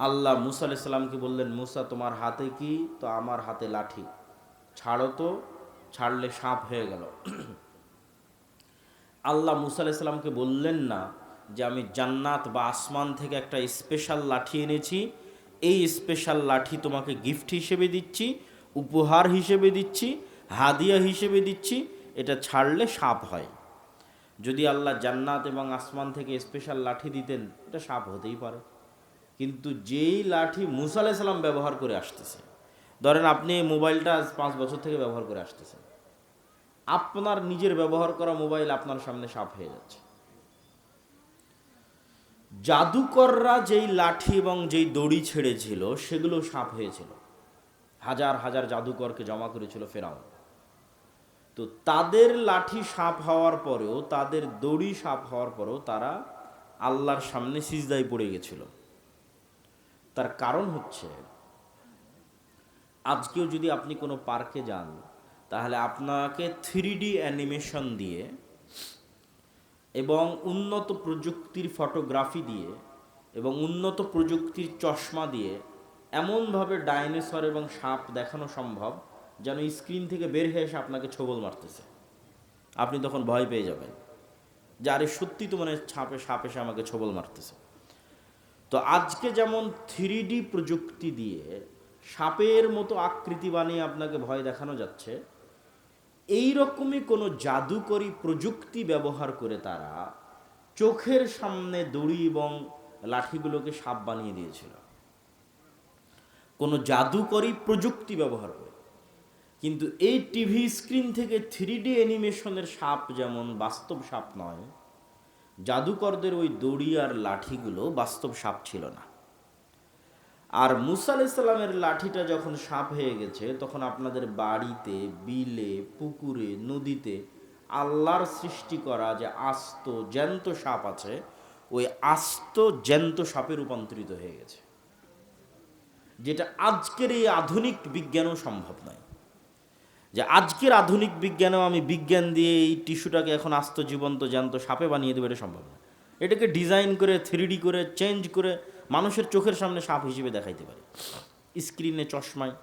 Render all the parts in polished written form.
আল্লাহ মুসা আলাইহিস সালামকে বললেন, মুসা তোমার হাতে কি? তো আমার হাতে লাঠি, ছাড়ো তো, ছাড়লে সাপ হয়ে গেল। আল্লাহ মুসা আলাইহিস সালামকে বললেন না যে আমি জান্নাত বা আসমান থেকে একটা স্পেশাল লাঠি এনেছি, এই স্পেশাল লাঠি তোমাকে গিফট হিসেবে দিচ্ছি, উপহার হিসেবে দিচ্ছি, হাদিয়া হিসেবে দিচ্ছি, এটা ছাড়লে সাপ হয়। যদি আল্লাহ জান্নাত এবং আসমান থেকে স্পেশাল লাঠি দিতেন, এটা সাপ হতেই পারে। কিন্তু যেই লাঠি মুসা আলাইহিস সালাম ব্যবহার করে আসতেছে, ধরেন আপনি এই মোবাইলটা আজ 5 বছর থেকে ব্যবহার করে আসতেছেন, আপনার নিজের ব্যবহার করা মোবাইল আপনার সামনে সাপ হয়ে যাচ্ছে। জাদুকররা যেই লাঠি এবং যেই দড়ি ছেড়েছিল সেগুলো সাপ হয়েছিল। হাজার হাজার জাদুকরকে জমা করেছিল ফেরাউন। তো তাদের লাঠি সাপ হওয়ার পরেও, তাদের দড়ি সাপ হওয়ার পরেও তারা আল্লাহর সামনে সিজদায় পড়ে গেছিল। তার কারণ হচ্ছে, আজকেও যদি আপনি কোনো পার্কে যান, তাহলে আপনাকে 3D অ্যানিমেশন দিয়ে এবং উন্নত প্রযুক্তির ফটোগ্রাফি দিয়ে এবং উন্নত প্রযুক্তির চশমা দিয়ে এমনভাবে ডাইনোসর এবং সাপ দেখানো সম্ভব যেন স্ক্রিন থেকে বের হয়ে এসে আপনাকে ছোবল মারতেছে। আপনি তখন ভয় পেয়ে যাবেন যে আরে সত্যি তো মানে সাপ এসে আমাকে ছোবল মারতেছে। তো আজকে যেমন 3D প্রযুক্তি দিয়ে সাপের মতো আকৃতি বানিয়ে আপনাকে ভয় দেখানো যাচ্ছে, এই রকমই কোনো জাদুকরী প্রযুক্তি ব্যবহার করে তারা চোখের সামনে দড়ি এবং লাঠিগুলোকে সাপ বানিয়ে দিয়েছিল, কোনো জাদুকরী প্রযুক্তি ব্যবহার করে। কিন্তু এই টিভি স্ক্রিন থেকে 3D অ্যানিমেশনের সাপ যেমন বাস্তব সাপ নয়, জাদুকরদের ওই দড়ি আর লাঠিগুলো বাস্তব সাপ ছিল না। আর মুসা আলাইহিস সালামের লাঠিটা যখন সাপ হয়ে গেছে, তখন আপনাদের বাড়িতে, বিলে, পুকুরে, নদীতে আল্লাহর সৃষ্টি করা যে আস্ত জ্যান্ত সাপ আছে, ওই আস্ত জ্যান্ত সাপে রূপান্তরিত হয়ে গেছে, যেটা আজকের এই আধুনিক বিজ্ঞানও সম্ভব নয়। যে আজকের আধুনিক বিজ্ঞানেও আমি বিজ্ঞান দিয়ে এই টিস্যুটাকে এখন আস্ত জীবন্ত জ্যান্ত সাপে বানিয়ে দেবো, এটা সম্ভব না। এটাকে ডিজাইন করে 3D করে চেঞ্জ করে মানুষের চোখের সামনে সাপ হিসেবে দেখাইতে পারে, স্ক্রিনে, চশমায়।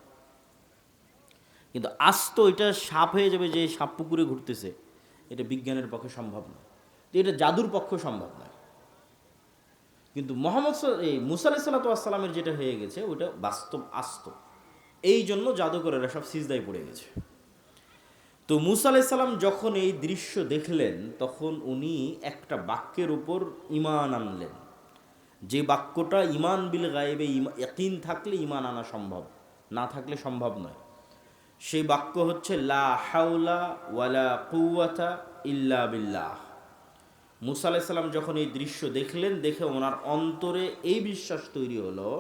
কিন্তু আস্ত এটা সাপ হয়ে যাবে যে সাপ পুকুরে ঘুরতেছে, এটা বিজ্ঞানের পক্ষে সম্ভব নয়। তো এটা জাদুর পক্ষে সম্ভব নয়। কিন্তু এই মুসা আলাইহিস সালামের যেটা হয়ে গেছে ওটা বাস্তব আস্ত। এই জন্য জাদুকরেরা সব সিজদায় পড়ে গেছে। তো মুসা আলাইহিস সালাম যখন এই দৃশ্য দেখলেন, তখন উনি একটা বাক্যের উপর ঈমান আনলেন, যে বাক্যটা ঈমান বিল গায়েবে ইয়াকিন থাকলে ঈমান আনা সম্ভব, না থাকলে সম্ভব নয়। সেই বাক্য হচ্ছে লা হাওলা ওয়ালা কুওয়াতা ইল্লা বিল্লাহ। মুসা আলাইহিস সালাম যখন এই দৃশ্য দেখলেন, দেখে ওনার অন্তরে এই বিশ্বাস তৈরি হলো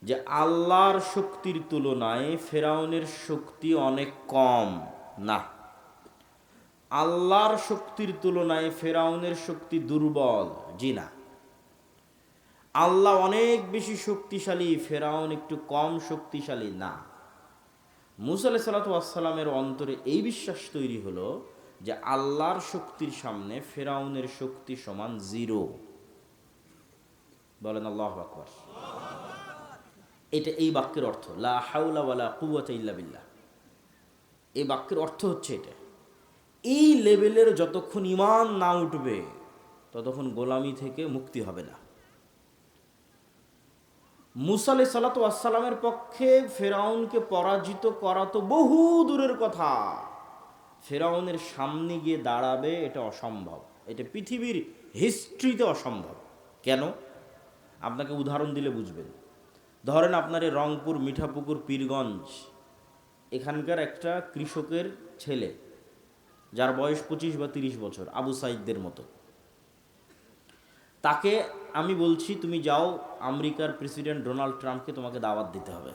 যে আল্লাহর শক্তির তুলনায় ফেরাউনের শক্তি অনেক কম। না, আল্লাহর শক্তির তুলনায় ফেরাউনের শক্তি দুর্বল। জি না, আল্লাহ অনেক বেশি শক্তিশালী, ফেরাউন একটু কম শক্তিশালী। না, মুসা আলাইহিস সালামের অন্তরে এই বিশ্বাস তৈরি হলো যে আল্লাহর শক্তির সামনে ফেরাউনের শক্তি সমান জিরো। বলেন আল্লাহু আকবার। এটা এই বাক্যের অর্থ, লা হাওলা ওয়ালা কুওয়াতা ইল্লা বিল্লাহ। এই বাক্যের অর্থ হচ্ছে এটা। এই লেভেলের যতক্ষণ ঈমান না উঠবে, ততক্ষণ গোলামি থেকে মুক্তি হবে না। মুসা আলাইহিস সালামের পক্ষে ফেরাউনকে পরাজিত করা তো বহু দূরের কথা, ফেরাউনের সামনে গিয়ে দাঁড়াবে এটা অসম্ভব। এটা পৃথিবীর হিস্ট্রিতে অসম্ভব। কেন? আপনাকে উদাহরণ দিলে বুঝবেন। ধরেন আপনার এই রংপুর, মিঠাপুকুর, পীরগঞ্জ, এখানকার একটা কৃষকের ছেলে, যার বয়স 25 বা 30 বছর, আবু সাইদদের মতো, তাকে আমি বলছি তুমি যাও, আমেরিকার প্রেসিডেন্ট ডোনাল্ড ট্রাম্পকে তোমাকে দাওয়াত দিতে হবে।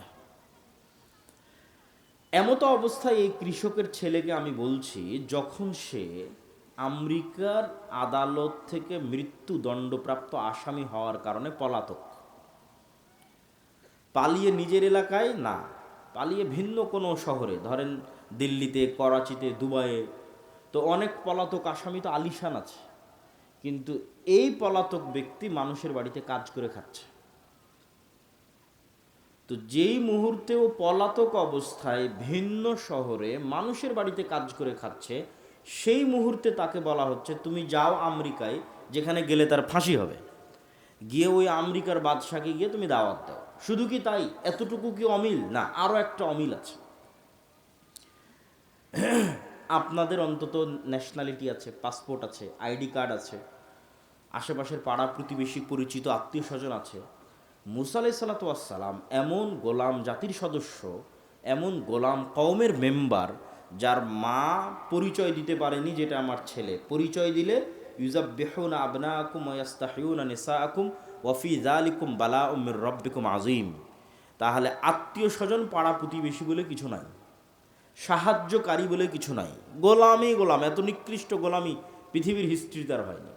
এমতো অবস্থায় এই কৃষকের ছেলেকে আমি বলছি, যখন সে আমেরিকার আদালত থেকে মৃত্যুদণ্ডপ্রাপ্ত আসামি হওয়ার কারণে পলাতক, পালিয়ে নিজের এলাকায় না, পালিয়ে ভিন্ন কোনো শহরে, ধরেন দিল্লিতে, করাচিতে, দুবাইয়ে, তো অনেক পলাতক আসামি তো আলিশান আছে, কিন্তু এই পলাতক ব্যক্তি মানুষের বাড়িতে কাজ করে খাচ্ছে। তো যেই মুহূর্তে ও পলাতক অবস্থায় ভিন্ন শহরে মানুষের বাড়িতে কাজ করে খাচ্ছে, সেই মুহূর্তে তাকে বলা হচ্ছে তুমি যাও আমেরিকায়, যেখানে গেলে তার ফাঁসি হবে, গিয়ে ওই আমেরিকার বাদশাকে গিয়ে তুমি দাওয়াত দাও। শুধু কি তাই? এতটুকু কি অমিল? না, আরও একটা অমিল আছে। আপনাদের অন্তত ন্যাশনালিটি আছে, পাসপোর্ট আছে, আইডি কার্ড আছে, আশেপাশের পাড়া প্রতিবেশী পরিচিত আত্মীয় স্বজন আছে। মুসা আলাইহিসসালাম এমন গোলাম জাতির সদস্য, এমন গোলাম কওমের মেম্বার, যার মা পরিচয় দিতে পারেনি যেটা আমার ছেলে, পরিচয় দিলে ইউযাব্বিহুনা আবনাআকুম ওয়া ইস্তাহইউনা নিসাআকুম ওয়া ফি যালিকুম বালাউম মির রাব্বিকুম আযীম। তাহলে আত্মীয় স্বজন পাড়া প্রতিবেশী বলে কিছু নাই, সাহায্যকারী বলে কিছু নাই, গোলামই গোলাম। এত নিকৃষ্ট গোলামি পৃথিবীর হিস্ট্রিতে আর হয়নি।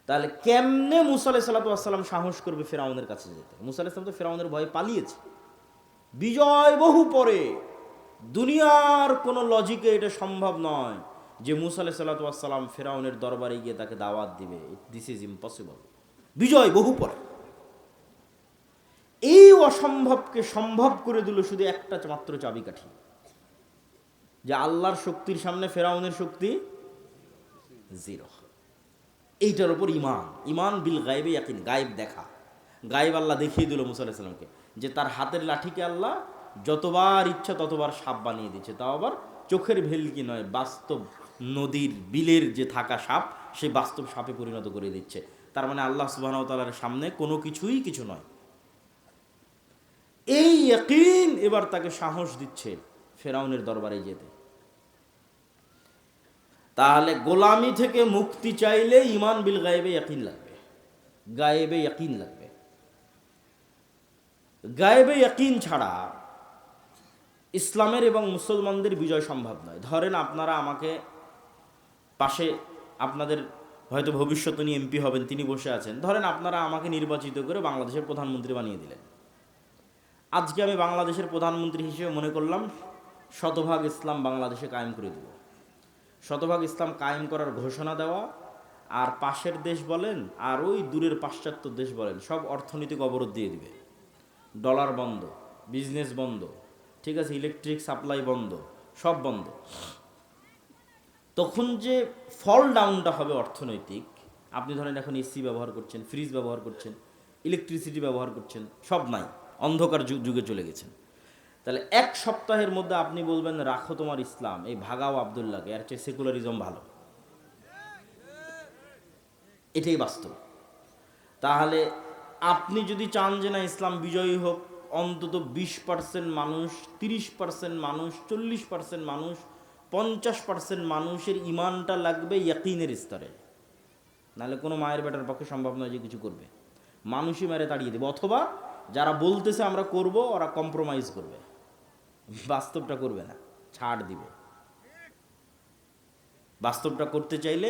তাহলে কেমনে মুসা আলাইহিসসালাম সাহস করবে ফেরাউনের কাছে যেতে? মুসা আলাইহিসসালাম তো ফেরাউনের ভয়ে পালিয়েছে, বিজয় বহু পরে। দুনিয়ার কোনো লজিকে এটা সম্ভব নয় যে মুসা আলাইহিসসালাম ফেরাউনের দরবারে গিয়ে তাকে দাওয়াত দিবে। This is impossible. বিজয় বহু পরে। এই অসম্ভবকে সম্ভব করে দিল শুধু একটা মাত্র চাবিকাঠি, যে আল্লাহর শক্তির সামনে ফেরাউনের শক্তি জিরো। এইটার উপর ইমান, ইমান বিল গায়েবে ইয়াকিন, গায়েব দেখা। গায়েব আল্লাহ দেখিয়ে দিল মুসা আলাইহিস সালামকে, যে তার হাতের লাঠিকে আল্লাহ যতবার ইচ্ছা ততবার সাপ বানিয়ে দিচ্ছে, তাও আবার চোখের ভেলকি নয়, বাস্তব নদীর বিলের যে থাকা সাপ, সেই বাস্তব সাপে পরিণত করে দিচ্ছে। তার মানে আল্লাহ সুবহানাহু ওয়া তাআলার সামনে কোনো কিছুই কিছু নয়। এই ইয়াকিন এবার তাকে সাহস দিচ্ছে ফেরাউনের দরবারে যেতে। তাহলে গোলামি থেকে মুক্তি চাইলে ইমান বিল গায়েবে ইয়াকিন লাগবে, গায়েবে ইয়াকিন লাগবে। গায়েবে ইয়াকিন ছাড়া ইসলামের এবং মুসলমানদের বিজয় সম্ভব নয়। ধরেন আপনারা আমাকে পাশে, আপনাদের হয়তো ভবিষ্যতে নিয়ে এমপি হবেন, তিনি বসে আছেন, ধরেন আপনারা আমাকে নির্বাচিত করে বাংলাদেশের প্রধানমন্ত্রী বানিয়ে দিলেন। আজকে আমি বাংলাদেশের প্রধানমন্ত্রী হিসেবে মনে করলাম শতভাগ ইসলাম বাংলাদেশে কায়েম করে দেব। শতভাগ ইসলাম কায়েম করার ঘোষণা দেওয়া, আর পাশের দেশ বলেন আর ওই দূরের পাশ্চাত্য দেশ বলেন, সব অর্থনৈতিক অবরোধ দিয়ে দিবে, ডলার বন্ধ, বিজনেস বন্ধ, ঠিক আছে, ইলেকট্রিক সাপ্লাই বন্ধ, সব বন্ধ। তখন যে ফল ডাউনটা হবে অর্থনৈতিক, আপনি ধরেন এখন এসি ব্যবহার করছেন, ফ্রিজ ব্যবহার করছেন, ইলেকট্রিসিটি ব্যবহার করছেন, সব নাই, অন্ধকার যুগে চলে গেছেন। তাহলে এক সপ্তাহের মধ্যে আপনি বলবেন রাখো তোমার ইসলাম, এই ভাগাও আবদুল্লাহকে, এর চেয়ে সেকুলারিজম ভালো। এটাই বাস্তব। তাহলে আপনি যদি চান যে না ইসলাম বিজয়ী হোক, অন্তত 20% মানুষ, 30% মানুষ, 40% মানুষ, 50% মানুষের ইমানটা লাগবে ইয়াকিনের স্তরে, নাহলে কোনো মায়ের বেটার পক্ষে সম্ভব নয় যে কিছু করবে। মানুষই মেরে তাড়িয়ে দেবে, অথবা যারা বলতেছে আমরা করব ওরা কম্প্রোমাইজ করবে, বাস্তবটা করবে না, ছাড় দিবে। বাস্তবটা করতে চাইলে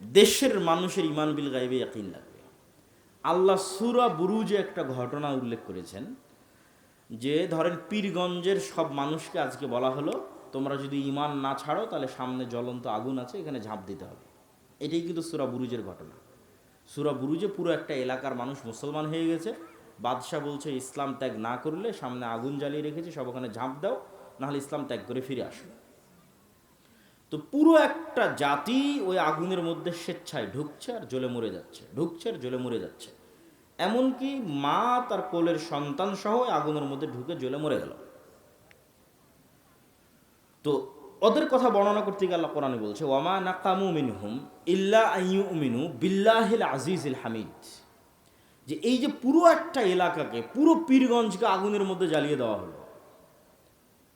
দেশের মানুষের ইমান বিল গায়েবে ইয়াকিন লাগবে। আল্লাহ সূরা বুরুজে একটা ঘটনা উল্লেখ করেছেন, যে ধরেন পীরগঞ্জের সব মানুষকে আজকে বলা হলো তোমরা যদি ইমান না ছাড়ো তাহলে সামনে জ্বলন্ত আগুন আছে, এখানে ঝাঁপ দিতে হবে। এটাই কিন্তু সূরা বুরুজের ঘটনা। সূরা বুরুজে পুরো একটা এলাকার মানুষ মুসলমান হয়ে গেছে, বাদশাহ বলছে ইসলাম ত্যাগ না করলে সামনে আগুন জ্বালিয়ে রেখেছে, সব ওখানে ঝাঁপ দাও, নাহলে ইসলাম ত্যাগ করে ফিরে আসো। তো পুরো একটা জাতি ওই আগুনের মধ্যে স্বেচ্ছায় ঢুকছে আর জ্বলে মরে যাচ্ছে, ঢুকছে আর জ্বলে মরে যাচ্ছে। এমনকি মা তার কোলের সন্তান সহ আগুনের মধ্যে ঢুকে জ্বলে মরে গেল। তো ওদের কথা বর্ণনা করতে গিয়ে আল্লাহ কোরআনে বলছে ওয়ামা নাকামু মিনহুম ইল্লা আইয়ুমিনু বিল্লাহিল আজিজিল হামিদ, যে এই যে পুরো একটা এলাকাকে, পুরো পীরগঞ্জকে আগুনের মধ্যে জ্বালিয়ে দেওয়া হলো,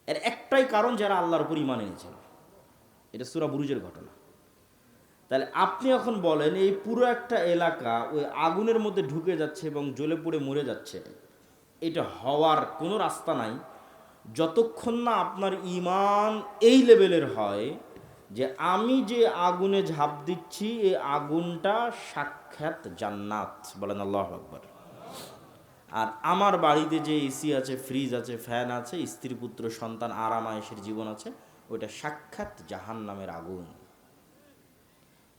এর একটাই কারণ যারা আল্লাহর উপর ঈমান এনেছিল। এটা সূরা বুরুজের ঘটনা। তাহলে আপনি এখন বলেন এই পুরো একটা এলাকা ওই আগুনের মধ্যে ঢুকে যাচ্ছে এবং জ্বলে পুড়ে মরে যাচ্ছে, এটা হওয়ার কোনো রাস্তা নাই যতক্ষণ না আপনার ঈমান এই লেভেলের হয় যে আমি যে আগুনে ঝাঁপ দিচ্ছি এই আগুনটা সাক্ষাৎ জান্নাত, বলেন আল্লাহু আকবার। আর আমার বাড়িতে যে এসি আছে, ফ্রিজ আছে, ফ্যান আছে, স্ত্রী পুত্র সন্তান আরাম আয়েশের জীবন আছে, ওইটা সাক্ষাৎ জাহান্নামের আগুন।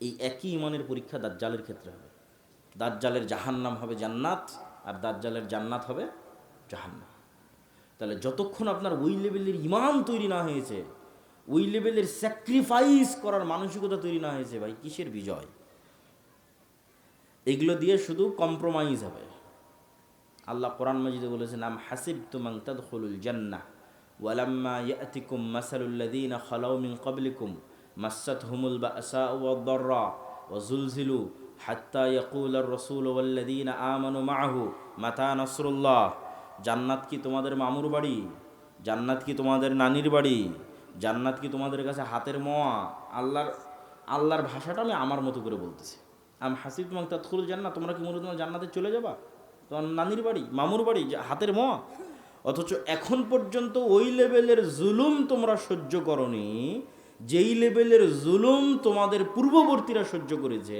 এই একই ইমানের পরীক্ষা দাজ্জালের ক্ষেত্রে হবে। দাজ্জালের জাহান্নাম হবে জান্নাত, আর দাজ্জালের জান্নাত হবে জাহান্নাম। তাহলে যতক্ষণ আপনার ওই লেভেলের ইমান তৈরি না হয়েছে, ওই লেভেলের স্যাক্রিফাইস করার মানসিকতা তৈরি না হয়েছে, ভাই কিসের বিজয়? এগুলো দিয়ে শুধু কম্প্রোমাইজ হবে। আল্লাহ কোরআন মাজিদে বলেছেন, আম হাসিবতুম আন তাদখুলুল জান্নাহ ওয়ালাম্মা ইয়াতিকুম মাসালুল্লাযীনা খালাউ মিন ক্বাবলিকুম মাসসাতহুমুল বা'সাউ ওয়াদ-দাররা ওয়া যুলজিলু হাত্তা ইয়াকুলার রাসূলু ওয়াল্লাযীনা আমানু মাআহু মাতা নাসরুল্লাহ। জান্নাত কি তোমাদের মামুর বাড়ি? জান্নাত কি তোমাদের নানির বাড়ি? জান্নাত কি তোমাদের কাছে হাতের মোয়া? আল্লাহর ভাষাটা আমি আমার মতো করে বলতেছি। আম হাসিবতুম আন তাদখুলুল জান্নাহ, তোমরা কি মনে তোমার জান্নাতে চলে যাবা? তোমার নানির বাড়ি, মামুর বাড়ি, হাতের মোয়া। অথচ এখন পর্যন্ত ওই লেভেলের জুলুম তোমরা সহ্য করনি, যেই লেভেলের জুলুম তোমাদের পূর্ববর্তীরা সহ্য করেছে,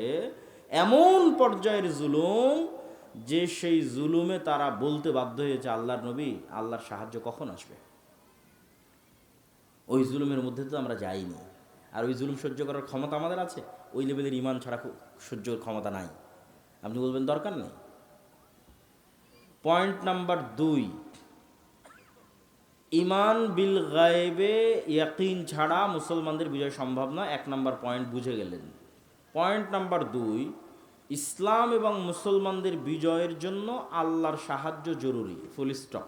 এমন পর্যায়ের জুলুম যে সেই জুলুমে তারা বলতে বাধ্য হয়েছে, আল্লাহর নবী, আল্লাহর সাহায্য কখন আসবে? ওই জুলুমের মধ্যে তো আমরা যাইনি। আর ওই জুলুম সহ্য করার ক্ষমতা আমাদের আছে? ওই লেভেলের ইমান ছাড়া সহ্যের ক্ষমতা নাই। আপনি বলবেন দরকার নেই। পয়েন্ট নাম্বার 2, ইমান বিল গায়েবে ইয়াকিন ছাড়া মুসলমানদের বিজয় সম্ভব না। 1 নম্বর পয়েন্ট বুঝে গেলেন। পয়েন্ট নাম্বার 2, ইসলাম এবং মুসলমানদের বিজয়ের জন্য আল্লাহর সাহায্য জরুরি, ফুল স্টপ।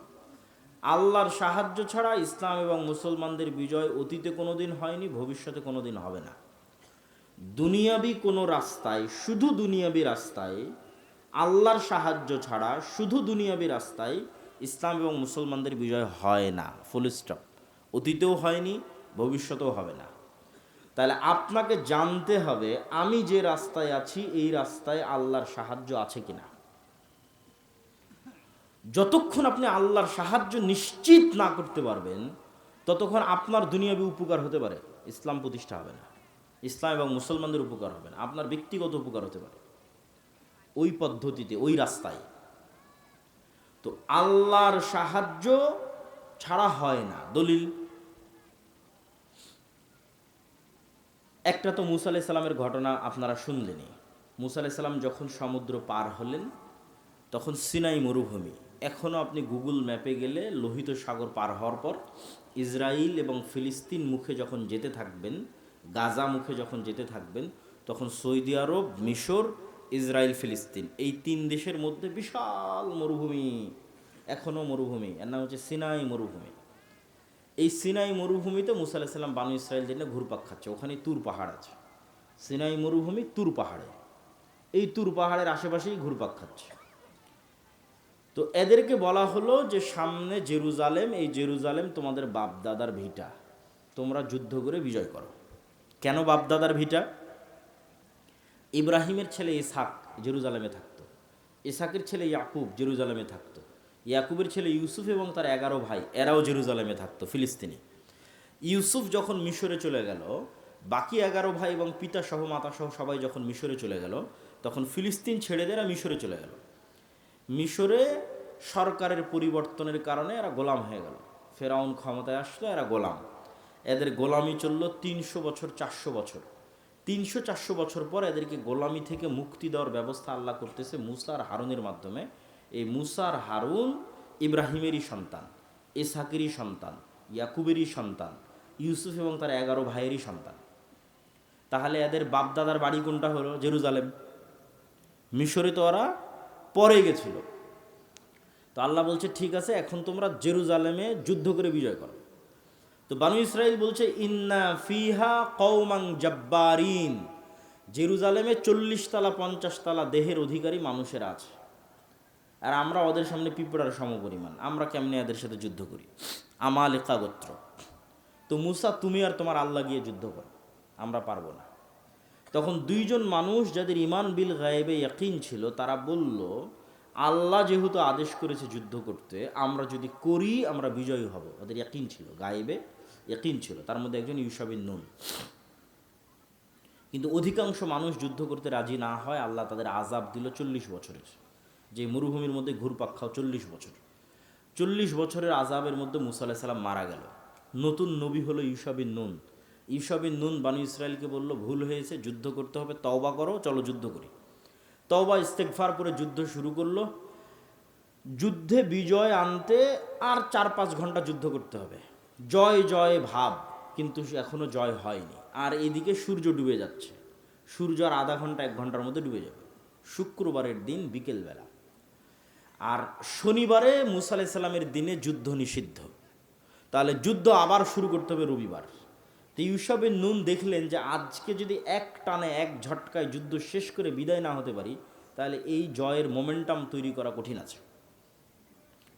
আল্লাহর সাহায্য ছাড়া ইসলাম এবং মুসলমানদের বিজয় অতীতে কোনোদিন হয়নি, ভবিষ্যতে কোনোদিন হবে না। দুনিয়াবি কোনো রাস্তায়, শুধু দুনিয়াবি রাস্তায় আল্লাহর সাহায্য ছাড়া, শুধু দুনিয়াবি রাস্তায় ইসলাম এবং মুসলমানদের বিজয় হয় না, ফুল স্টপ। অতীতেও হয়নি, ভবিষ্যতেও হবে না। তাহলে আপনাকে জানতে হবে, আমি যে রাস্তায় আছি এই রাস্তায় আল্লাহর সাহায্য আছে কিনা। যতক্ষণ আপনি আল্লাহর সাহায্য নিশ্চিত না করতে পারবেন, ততক্ষণ আপনার দুনিয়াবি উপকার হতে পারে, ইসলাম প্রতিষ্ঠা হবে না। ইসলাম এবং মুসলমানদের উপকার হবে না, আপনার ব্যক্তিগত উপকার হতে পারে ওই পদ্ধতিতে, ওই রাস্তায়। তো আল্লাহর সাহায্য ছাড়া হয় না। দলিল একটা তো মুসা আলাইহিস সালামের ঘটনা আপনারা শুনলেনই। মুসা আলাইহিস সালাম যখন সমুদ্র পার হলেন, তখন সিনাই মরুভূমি। এখনও আপনি গুগল ম্যাপে গেলে লোহিত সাগর পার হওয়ার পর ইসরায়েল এবং ফিলিস্তিন মুখে যখন যেতে থাকবেন, গাজা মুখে যখন যেতে থাকবেন, তখন সৌদি আরব, মিশর, ইসরায়েল, ফিলিস্তিন, এই 3 দেশের মধ্যে বিশাল মরুভূমি, এখনও মরুভূমি। এর নাম হচ্ছে সিনাই মরুভূমি। এই সিনাই মরুভূমিতে মুসা আলাইহিস সালাম বানু ইসরায়েলদের নিয়ে ঘুরপাক খাচ্ছে। ওখানে তুর পাহাড় আছে, সিনাই মরুভূমি তুর পাহাড়ে, এই তুর পাহাড়ের আশেপাশেই ঘুরপাক খাচ্ছে। তো এদেরকে বলা হলো যে সামনে জেরুজালেম, এই জেরুজালেম তোমাদের বাপদাদার ভিটা, তোমরা যুদ্ধ করে বিজয় করো। কেন বাপদাদার ভিটা? ইব্রাহিমের ছেলে ইসহাক জেরুজালেমে থাকতো, ইসহাকের ছেলে ইয়াকুব জেরুজালেমে থাকতো, ইয়াকুবের ছেলে ইউসুফ এবং তার 11 ভাই, এরাও জেরুজালেমে থাকতো, ফিলিস্তিনে। ইউসুফ যখন মিশরে চলে গেল, বাকি 11 ভাই এবং পিতা সহ মাতা সহ সবাই যখন মিশরে চলে গেল, তখন ফিলিস্তিন ছেড়ে দিয়ে এরা মিশরে চলে গেল। মিশরে সরকারের পরিবর্তনের কারণে এরা গোলাম হয়ে গেল। ফেরাউন ক্ষমতায় আসলো, এরা গোলাম। এদের গোলামি চলল 300 বছর, 400 বছর। 300-400 বছর পর এদেরকে গোলামি থেকে মুক্তি দেওয়ার ব্যবস্থা আল্লাহ করতেছে মুসা আর হারুনের মাধ্যমে। এই মুসা আর হারুন ইব্রাহিমেরই সন্তান, ইসহাকেরই সন্তান, ইয়াকুবেরই সন্তান, ইউসুফ এবং তার 11 ভাইয়েরই সন্তান। তাহলে এদের বাপদাদার বাড়ি কোনটা হলো? জেরুজালেম। মিশরে তো ওরা পরে গেছিল। তো আল্লাহ বলছে, ঠিক আছে, এখন তোমরা জেরুজালেমে যুদ্ধ করে বিজয় করো। তো বানু ইসরাইল বলছে, ইন্না ফিহা কওমান জাব্বারিন, জেরুজালেমে 40 তলা 50 তলা দেহের অধিকারী মানুষের আছে, আর আমরা ওদের সামনে পিঁপড়ার সমপরিমাণ, আমরা কেমনে এদের সাথে যুদ্ধ করি? আমালেকা গোত্র। তো মুসা, তুমি আর তোমার আল্লাহ গিয়ে যুদ্ধ করো, আমরা পারবো না। তখন 2 জন মানুষ যাদের ইমান বিল গায়েবে ইয়াকিন ছিল, তারা বলল, আল্লাহ যেহেতু আদেশ করেছে যুদ্ধ করতে, আমরা যদি করি আমরা বিজয়ী হব। ওদের ইয়াকিন ছিল, গায়েবে ইয়াকিন ছিল। তার মধ্যে একজন ইউশা বিন নুন। কিন্তু অধিকাংশ মানুষ যুদ্ধ করতে রাজি না হয়, আল্লাহ তাদের আযাব দিল 40 বছরের। যে মরুভূমির মধ্যে ঘুরপাক খাও 40 বছর, 40 বছরের আযাবের মধ্যে মুসা আলাইহিস সালাম মারা গেল। নতুন নবী হলো ইউশা বিন নুন। ইউশা বিন নুন বানু ইসরায়েলকে বলল, ভুল হয়েছে, যুদ্ধ করতে হবে, তওবা করো, চলো যুদ্ধ করি। তওবা ইস্তেগফার করে যুদ্ধ শুরু করলো। যুদ্ধে বিজয় আনতে আর 4-5 ঘন্টা যুদ্ধ করতে হবে, জয় জয় ভাব, কিন্তু এখনো জয় হয়নি। আর এদিকে সূর্য ডুবে যাচ্ছে, সূর্য আর আধা ঘন্টা 1 ঘন্টার মধ্যে ডুবে যাবে, শুক্রবারের দিন বিকেলবেলা। আর শনিবারে মুসা আলাইহিস সালামের দিনে যুদ্ধ নিষিদ্ধ, তাহলে যুদ্ধ আবার শুরু করতে হবে রবিবার। তো ইউশা বিন নুন দেখলেন যে আজকে যদি এক টানে এক ঝটকায় যুদ্ধ শেষ করে বিদায় না হতে পারি, তাহলে এই জয়ের মোমেন্টাম তৈরি করা কঠিন আছে।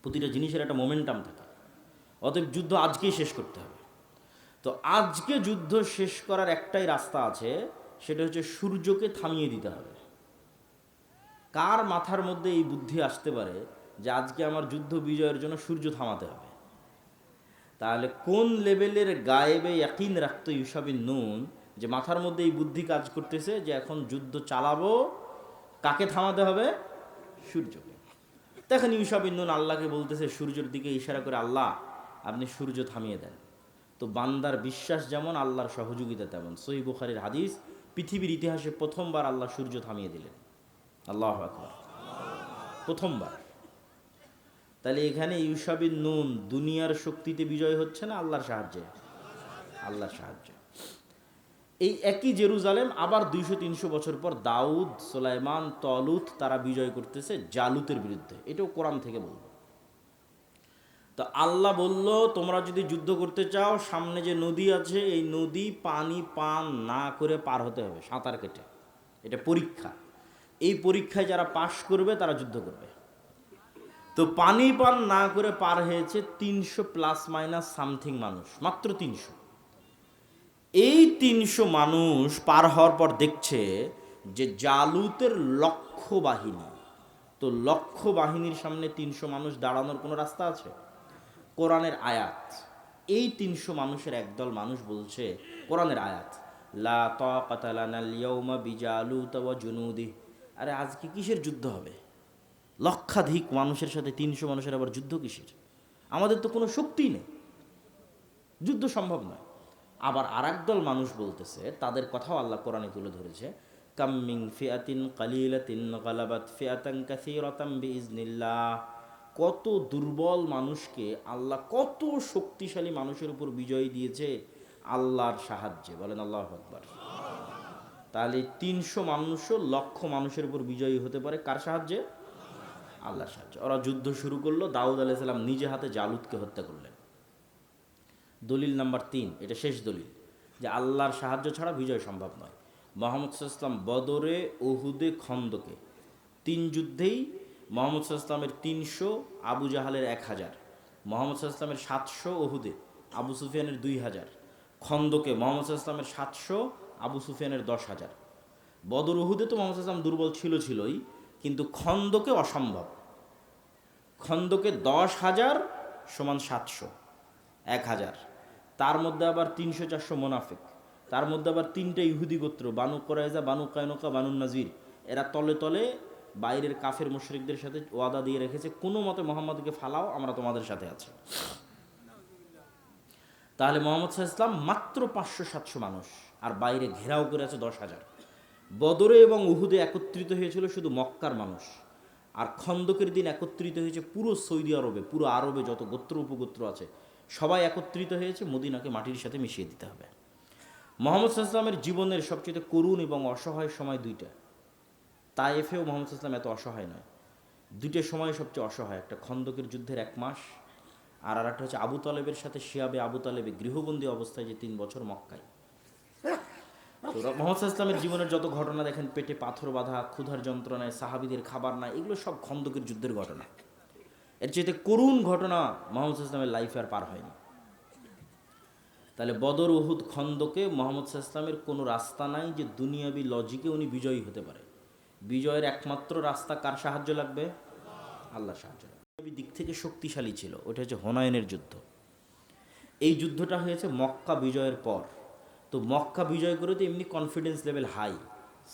প্রতিটা জিনিসের একটা মোমেন্টাম থাকে, অতএব যুদ্ধ আজকেই শেষ করতে হবে। তো আজকে যুদ্ধ শেষ করার একটাই রাস্তা আছে, সেটা হচ্ছে সূর্যকে থামিয়ে দিতে হবে। কার মাথার মধ্যে এই বুদ্ধি আসতে পারে যে আজকে আমার যুদ্ধ বিজয়ের জন্য সূর্য থামাতে হবে? তাহলে কোন লেভেলের গায়েবে ইয়াকিন রাখতো ইউশা বিন নুন যে মাথার মধ্যে এই বুদ্ধি কাজ করতেছে যে এখন যুদ্ধ চালাবো, কাকে থামাতে হবে? সূর্যকে। তখন ইউশা বিন নুন আল্লাহকে বলতেছে, সূর্যের দিকে ইশারা করে, আল্লাহ আপনি সূর্য থামিয়ে দেন। তো বান্দার বিশ্বাস যেমন, আল্লাহর সহযোগিতা তেমন। সহিহ বুখারীর হাদিস, পৃথিবীর ইতিহাসে প্রথমবার আল্লাহ সূর্য থামিয়ে দিলেন। আল্লাহু আকবার, প্রথমবার। তাহলে এখানে ইউশা বিন নুন দুনিয়ার শক্তিতে বিজয় হচ্ছে না আল্লাহর সাহায্যে? আল্লাহর সাহায্যে। এই একই জেরুজালেম আবার 200-300 বছর পর দাউদ, সুলাইমান, তলুত তারা বিজয় করতেছে জালুতের বিরুদ্ধে। এটাও কোরআন থেকে বলবো। তো আল্লাহ বলল, তোমরা যদি যুদ্ধ করতে চাও, সামনে যে নদী আছে এই নদী পানি পান না করে পার হতে হবে, সাঁতার কেটে। এটা পরীক্ষা। এই পরীক্ষায় যারা পাশ করবে তারা যুদ্ধ করবে। তো পানি পান না করে পার হয়েছে 300 প্লাস মাইনাস সামথিং মানুষ, মাত্র 300। এই 300 মানুষ পার হওয়ার পর দেখছে যে জালুতের লক্ষ বাহিনী। তো লক্ষ বাহিনীর সামনে 300 মানুষ দাঁড়ানোর কোনো রাস্তা আছে? কোরআনের আয়াত, এই 300 মানুষের একদল মানুষ বলছে, কোরআনের আয়াত, লা তাকাতা লানাল ইয়াউমা বিজালুত ওয়া জুনুদিহি। আরে আজকে কিসের যুদ্ধ হবে? লক্ষাধিক মানুষের সাথে 300 মানুষের আবার যুদ্ধ কিসের? আমাদের তো কোনো শক্তিই নেই, যুদ্ধ সম্ভব নয়। আবার আর একদল মানুষ বলতেছে, তাদের কথাও আল্লাহ কোরআনে তুলে ধরেছে, কাম মিন ফিআতিন কালিলাতিন গালাবাত ফিআতান কাসীরাতাম বিইজনিল্লাহ। কত দুর্বল মানুষকে আল্লাহ কত শক্তিশালী মানুষের উপর বিজয় দিয়েছে আল্লাহর সাহায্যে। বলেন আল্লাহু আকবার। তাহলে 300 মানুষও লক্ষ মানুষের উপর বিজয়ী হতে পারে কার সাহায্যে? আল্লাহর সাহায্যে। ওরা যুদ্ধ শুরু করলো, দাউদ আলাইহিস সালাম নিজে হাতে জালুতকে হত্যা করলেন। দলিল নাম্বার 3, এটা শেষ দলিল, যে আল্লাহর সাহায্য ছাড়া বিজয় সম্ভব নয়। মুহাম্মদ সাল্লাল্লাহু আলাইহি ওয়াসাল্লাম বদরে, উহুদে, খন্দকে 3 যুদ্ধেই মুহাম্মদ সাল্লাল্লাহু আলাইহি ওয়াসাল্লামের 300, আবু জাহালের 1000, মুহাম্মদ সাল্লাল্লাহু আলাইহি ওয়াসাল্লামের 700, উহুদে আবু সুফিয়ানের 2000, খন্দকে মুহাম্মদ সাল্লাল্লাহু আলাইহি ওয়াসাল্লামের 700, আবু সুফিয়ানের 10,000। বদর উহুদে তো মুহাম্মদ সাল্লাল্লাহু আলাইহি ওয়াসাল্লাম দুর্বল ছিলই, কিন্তু খন্দকে অসম্ভব। খন্দকে 10,000 সমান 700, 1000। তার মধ্যে আবার 300-400 মোনাফিক, তার মধ্যে আবার 3টে ইহুদি গোত্র, বানু কোরাইজা, বানু কায়নুকা, বানু নাজির। এরা তলে তলে বাইরের কাফের মুশরিকদের সাথে ওয়াদা দিয়ে রেখেছে, কোনো মতে মোহাম্মদকে ফালাও, আমরা তোমাদের সাথে আছি। তাহলে মুহাম্মদ সাল্লাল্লাহু আলাইহি ওয়াসাল্লাম মাত্র 500-700 মানুষ, আর বাইরে ঘেরাও করে আছে 10,000। বদরে এবং উহুদে একত্রিত হয়েছিল শুধু মক্কার মানুষ, আর খন্দকের দিন একত্রিত হয়েছে পুরো সৌদি আরবে, পুরো আরবে যত গোত্র উপগোত্র আছে সবাই একত্রিত হয়েছে, মদিনাকে মাটির সাথে মিশিয়ে দিতে হবে। মুহাম্মদ সাল্লাল্লাহু আলাইহি ওয়াসাল্লামের জীবনের সবচেয়ে করুণ এবং অসহায় সময় 2টা। তায়েফেও মুহাম্মদ সাল্লাল্লাহু আলাইহি ওয়াসাল্লাম এত অসহায় নয়, 2টে সময় সবচেয়ে অসহায়। একটা খন্দকের যুদ্ধের 1 মাস, আর একটা হচ্ছে আবু তালেবের সাথে শিয়াবে আবু তালেবে গৃহবন্দী অবস্থায় যে 3 বছর মক্কায়। তো মুহাম্মদ সাল্লাল্লাহু আলাইহি ওয়াসাল্লামের জীবনের যত ঘটনা দেখেন, পেটে পাথর বাঁধা, ক্ষুধার যন্ত্রণায়, সাহাবীদের খাবার নাই, এগুলো সব খন্দকের যুদ্ধের ঘটনা। এর চেয়ে করুণ ঘটনা মুহাম্মদ সাল্লাল্লাহু আলাইহি ওয়াসাল্লামের লাইফে আর পার হয়নি। তাহলে বদর, উহুদ, খন্দকে মুহাম্মদ সাল্লাল্লাহু আলাইহি ওয়াসাল্লামের কোনো রাস্তা নাই যে দুনিয়াবি লজিকে উনি বিজয়ী হতে পারে। বিজয়ের একমাত্র রাস্তা কার সাহায্য লাগবে? আল্লাহর সাহায্য। দুনিয়াবি দিক থেকে শক্তিশালী ছিল, ওটা হচ্ছে হুনাইনের যুদ্ধ। এই যুদ্ধটা হয়েছে মক্কা বিজয়ের পর। তো মক্কা বিজয় করে তো এমনি কনফিডেন্স লেভেল হাই,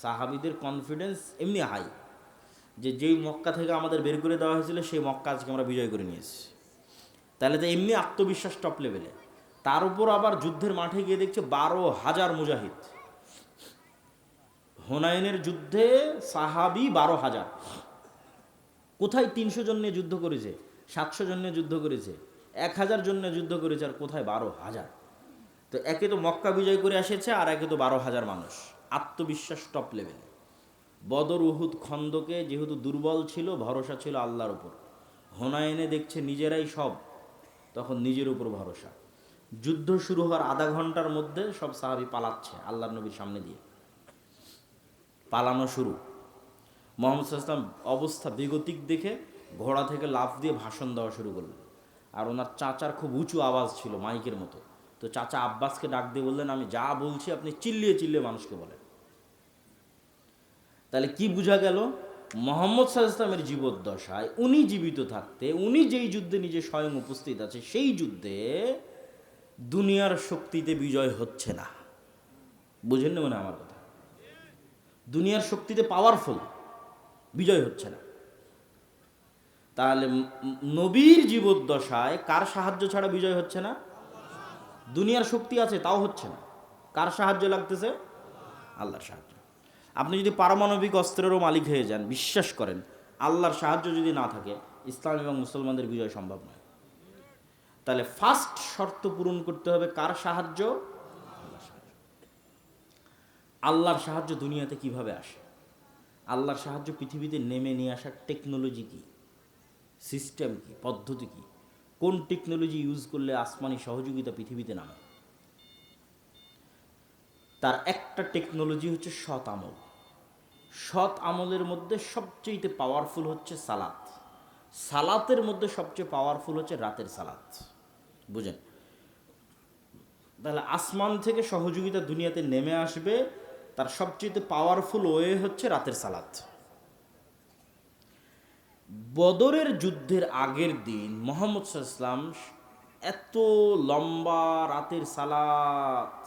সাহাবীদের কনফিডেন্স এমনি হাই, যে যেই মক্কা থেকে আমাদের বের করে দেওয়া হয়েছিল সেই মক্কা আজকে আমরা বিজয় করে নিয়েছি। তাহলে তো এমনি আত্মবিশ্বাস টপ লেভেলে। তার উপর আবার যুদ্ধের মাঠে গিয়ে দেখছে 12,000 মুজাহিদ। হুনাইনের যুদ্ধে সাহাবী 12,000, কোথায় 300 জন নিয়ে যুদ্ধ করেছে, 700 জন নিয়ে যুদ্ধ করেছে, 1000 জন নিয়ে যুদ্ধ করেছে, আর কোথায় 12,000। তো একে তো মক্কা বিজয় করে এসেছে, আর একে তো 12,000 মানুষ, আত্মবিশ্বাস টপ লেভেলে। বদর উহুদ খন্দকে যেহেতু দুর্বল ছিল, ভরসা ছিল আল্লাহর উপর। হুনাইনে দেখছে নিজেরাই সব, তখন নিজের উপর ভরসা। যুদ্ধ শুরু হওয়ার আধা ঘন্টার মধ্যে সব সাহাবী পালাচ্ছে আল্লাহর নবীর সামনে দিয়ে, পালানো শুরু। মোহাম্মদ সাল্লাল্লাহু আলাইহি ওয়াসাল্লাম অবস্থা বেগতিক দেখে ঘোড়া থেকে লাফ দিয়ে ভাষণ দেওয়া শুরু করলেন। আর ওনার চাচার খুব উঁচু আওয়াজ ছিল, মাইকের মতো। তো চাচা আব্বাসকে ডাক দিয়ে বললেন, আমি যা বলছি আপনি চিল্লিয়ে চিল্লিয়ে মানুষকে বলেন। তাহলে কি বোঝা গেল? মুহাম্মদ সাল্লাল্লাহু আলাইহি ওয়াসাল্লামের জীবদ্দশায় উনি জীবিত থাকতে, উনি যেই যুদ্ধে নিজে স্বয়ং উপস্থিত আছে, সেই যুদ্ধে দুনিয়ার শক্তিতে বিজয় হচ্ছে না। বুঝেন না মানে আমার কথা? দুনিয়ার শক্তিতে পাওয়ারফুল, বিজয় হচ্ছে না। তাহলে নবীর জীবদ্দশায় কার সাহায্য ছাড়া বিজয় হচ্ছে না? দুনিয়ার শক্তি আছে তাও হচ্ছে না। কার সাহায্য লাগতেছে? আল্লাহর সাহায্য। আপনি যদি পারমাণবিক অস্ত্রেরও মালিক হয়ে যান, বিশ্বাস করেন আল্লাহর সাহায্য যদি না থাকে, ইসলাম এবং মুসলমানদের বিজয় সম্ভব নয়। তাহলে ফার্স্ট শর্ত পূরণ করতে হবে কার সাহায্য? আল্লাহর সাহায্য। আল্লাহর সাহায্য দুনিয়াতে কিভাবে আসে? আল্লাহর সাহায্য পৃথিবীতে নেমে নিয়ে আসার টেকনোলজি কি, সিস্টেম কি, পদ্ধতি কি, কোন টেকনোলজি ইউজ করলে আসমানি সহযোগিতা পৃথিবীতে নামে? তার একটা টেকনোলজি হচ্ছে সৎ আমল। সৎ আমলের মধ্যে সবচেয়ে পাওয়ারফুল হচ্ছে সালাত। সালাতের মধ্যে সবচেয়ে পাওয়ারফুল হচ্ছে রাতের সালাত। বুঝেন? তাহলে আসমান থেকে সহযোগিতা দুনিয়াতে নেমে আসবে, তার সবচেয়ে পাওয়ারফুল ওয়ে হচ্ছে রাতের সালাত। বদরের যুদ্ধের আগের দিন মুহাম্মদ সাল্লাল্লাহু আলাইহি ওয়াসাল্লাম এত লম্বা রাতের সালাত,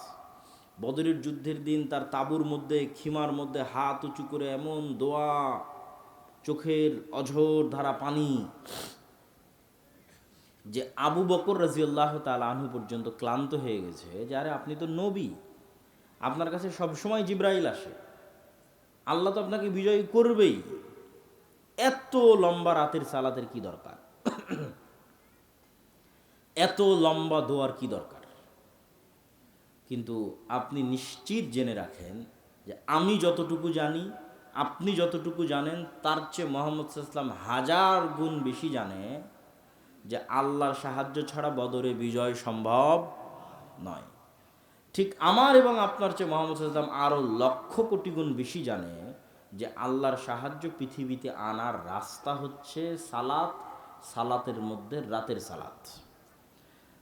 বদরের যুদ্ধের দিন তার তাঁবুর মধ্যে খিমার মধ্যে হাত উঁচু করে এমন দোয়া, চোখের অঝোর ধারা পানি, যে আবু বকর রাদিয়াল্লাহু তাআলা আনহু পর্যন্ত ক্লান্ত হয়ে গেছে যে আরে আপনি তো নবী, আপনার কাছে সবসময় জিবরাইল আসে, আল্লাহ তো আপনাকে বিজয় করবেই, এত লম্বা রাতের সালাতের কি দরকার? এত লম্বা দোয়ার কি দরকার? কিন্তু আপনি নিশ্চিত জেনে রাখেন যে আমি যতটুকু জানি, আপনি যতটুকু জানেন, তার চেয়ে মুহাম্মদ সাল্লাল্লাহু আলাইহি ওয়াসাল্লাম হাজার গুণ বেশি জানে যে আল্লাহর সাহায্য ছাড়া বদরে বিজয় সম্ভব নয়। ঠিক আমার এবং আপনার চেয়ে মুহাম্মদ সাল্লাল্লাহু আলাইহি ওয়াসাল্লাম আরও লক্ষ কোটি গুণ বেশি জানে যে আল্লাহর সাহায্য পৃথিবীতে আনার রাস্তা হচ্ছে সালাত, সালাতের মধ্যে রাতের সালাত।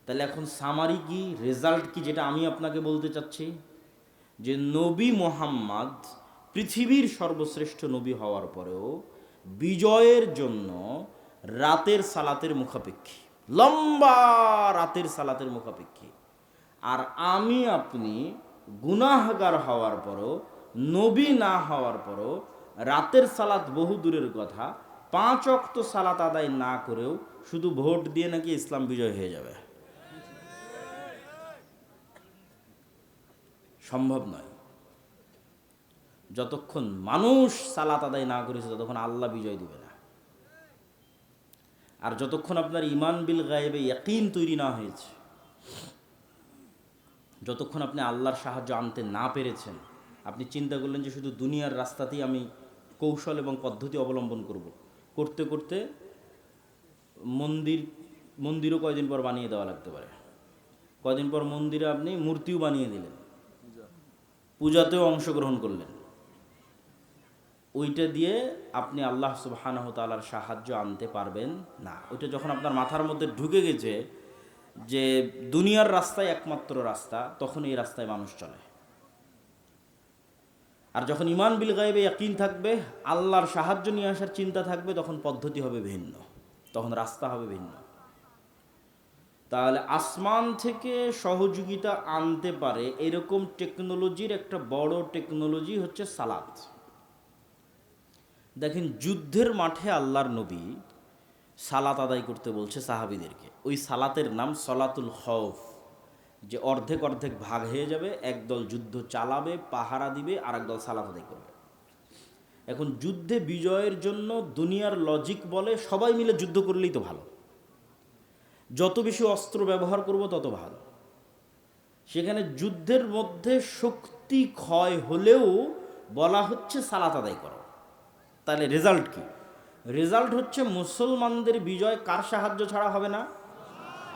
তাহলে এখন সামারি কি, রেজাল্ট কি, যেটা আমি আপনাকে বলতে চাচ্ছি, যে নবী মুহাম্মদ পৃথিবীর সর্বশ্রেষ্ঠ নবী হওয়ার পরেও বিজয়ের জন্য রাতের সালাতের মুখাপেক্ষী, লম্বা রাতের সালাতের মুখাপেক্ষী। আর আমি আপনি গুনাহগার হওয়ার পরও, নবী না হওয়ার পরও, রাতের সালাত বহু দূরের কথা, 5 ওয়াক্ত সালাত আদায় না করেও শুধু ভোট দিয়ে নাকি ইসলাম বিজয় হয়ে যাবে। সম্ভব নয়। যতক্ষণ মানুষ সালাত আদায় না করেছে ততক্ষণ আল্লাহ বিজয় দিবে না। আর যতক্ষণ আপনার ইমান বিল গায়েবে ইয়াকিন তৈরি না হয়েছে, যতক্ষণ আপনি আল্লাহর সাহায্য আনতে না পেরেছেন, আপনি চিন্তা করলেন যে শুধু দুনিয়ার রাস্তাতেই আমি কৌশল এবং পদ্ধতি অবলম্বন করব, করতে করতে মন্দিরও কয়দিন পর বানিয়ে দেওয়া লাগতে পারে। কয়দিন পর মন্দিরে আপনি মূর্তিও বানিয়ে দিলেন, পূজাতেও অংশগ্রহণ করলেন, ওইটা দিয়ে আপনি আল্লাহ সুবহানাহু ওয়া তাআলার সাহায্য আনতে পারবেন না। ওইটা যখন আপনার মাথার মধ্যে ঢুকে গেছে যে দুনিয়ার রাস্তায় একমাত্র রাস্তা, তখন এই রাস্তায় মানুষ চলে। আর যখন ইমান বিল গায়বে ইয়াকিন থাকবে, আল্লাহর সাহায্য নিয়ে আসার চিন্তা থাকবে, তখন পদ্ধতি হবে ভিন্ন, তখন রাস্তা হবে ভিন্ন। তাহলে আসমান থেকে সহযোগিতা আনতে পারে এরকম টেকনোলজির একটা বড় টেকনোলজি হচ্ছে সালাত। দেখেন, যুদ্ধের মাঠে আল্লাহর নবী সালাত আদায় করতে বলছে সাহাবীদেরকে। ওই সালাতের নাম সলাতুল খৌফ, যে অর্ধেক অর্ধেক ভাগ হয়ে যাবে, একদল যুদ্ধ চালাবে, পাহারা দিবে, আর একদল সালাত আদায় করবে। এখন যুদ্ধে বিজয়ের জন্য দুনিয়ার লজিক বলে সবাই মিলে যুদ্ধ করলেই তো ভালো, যত বেশি অস্ত্র ব্যবহার করব তত ভালো। সেখানে যুদ্ধের মধ্যে শক্তি ক্ষয় হলেও বলা হচ্ছে সালাত আদায় করো। তাহলে রেজাল্ট কি? রেজাল্ট হচ্ছে মুসলমানদের বিজয় কার সাহায্য ছাড়া হবে না?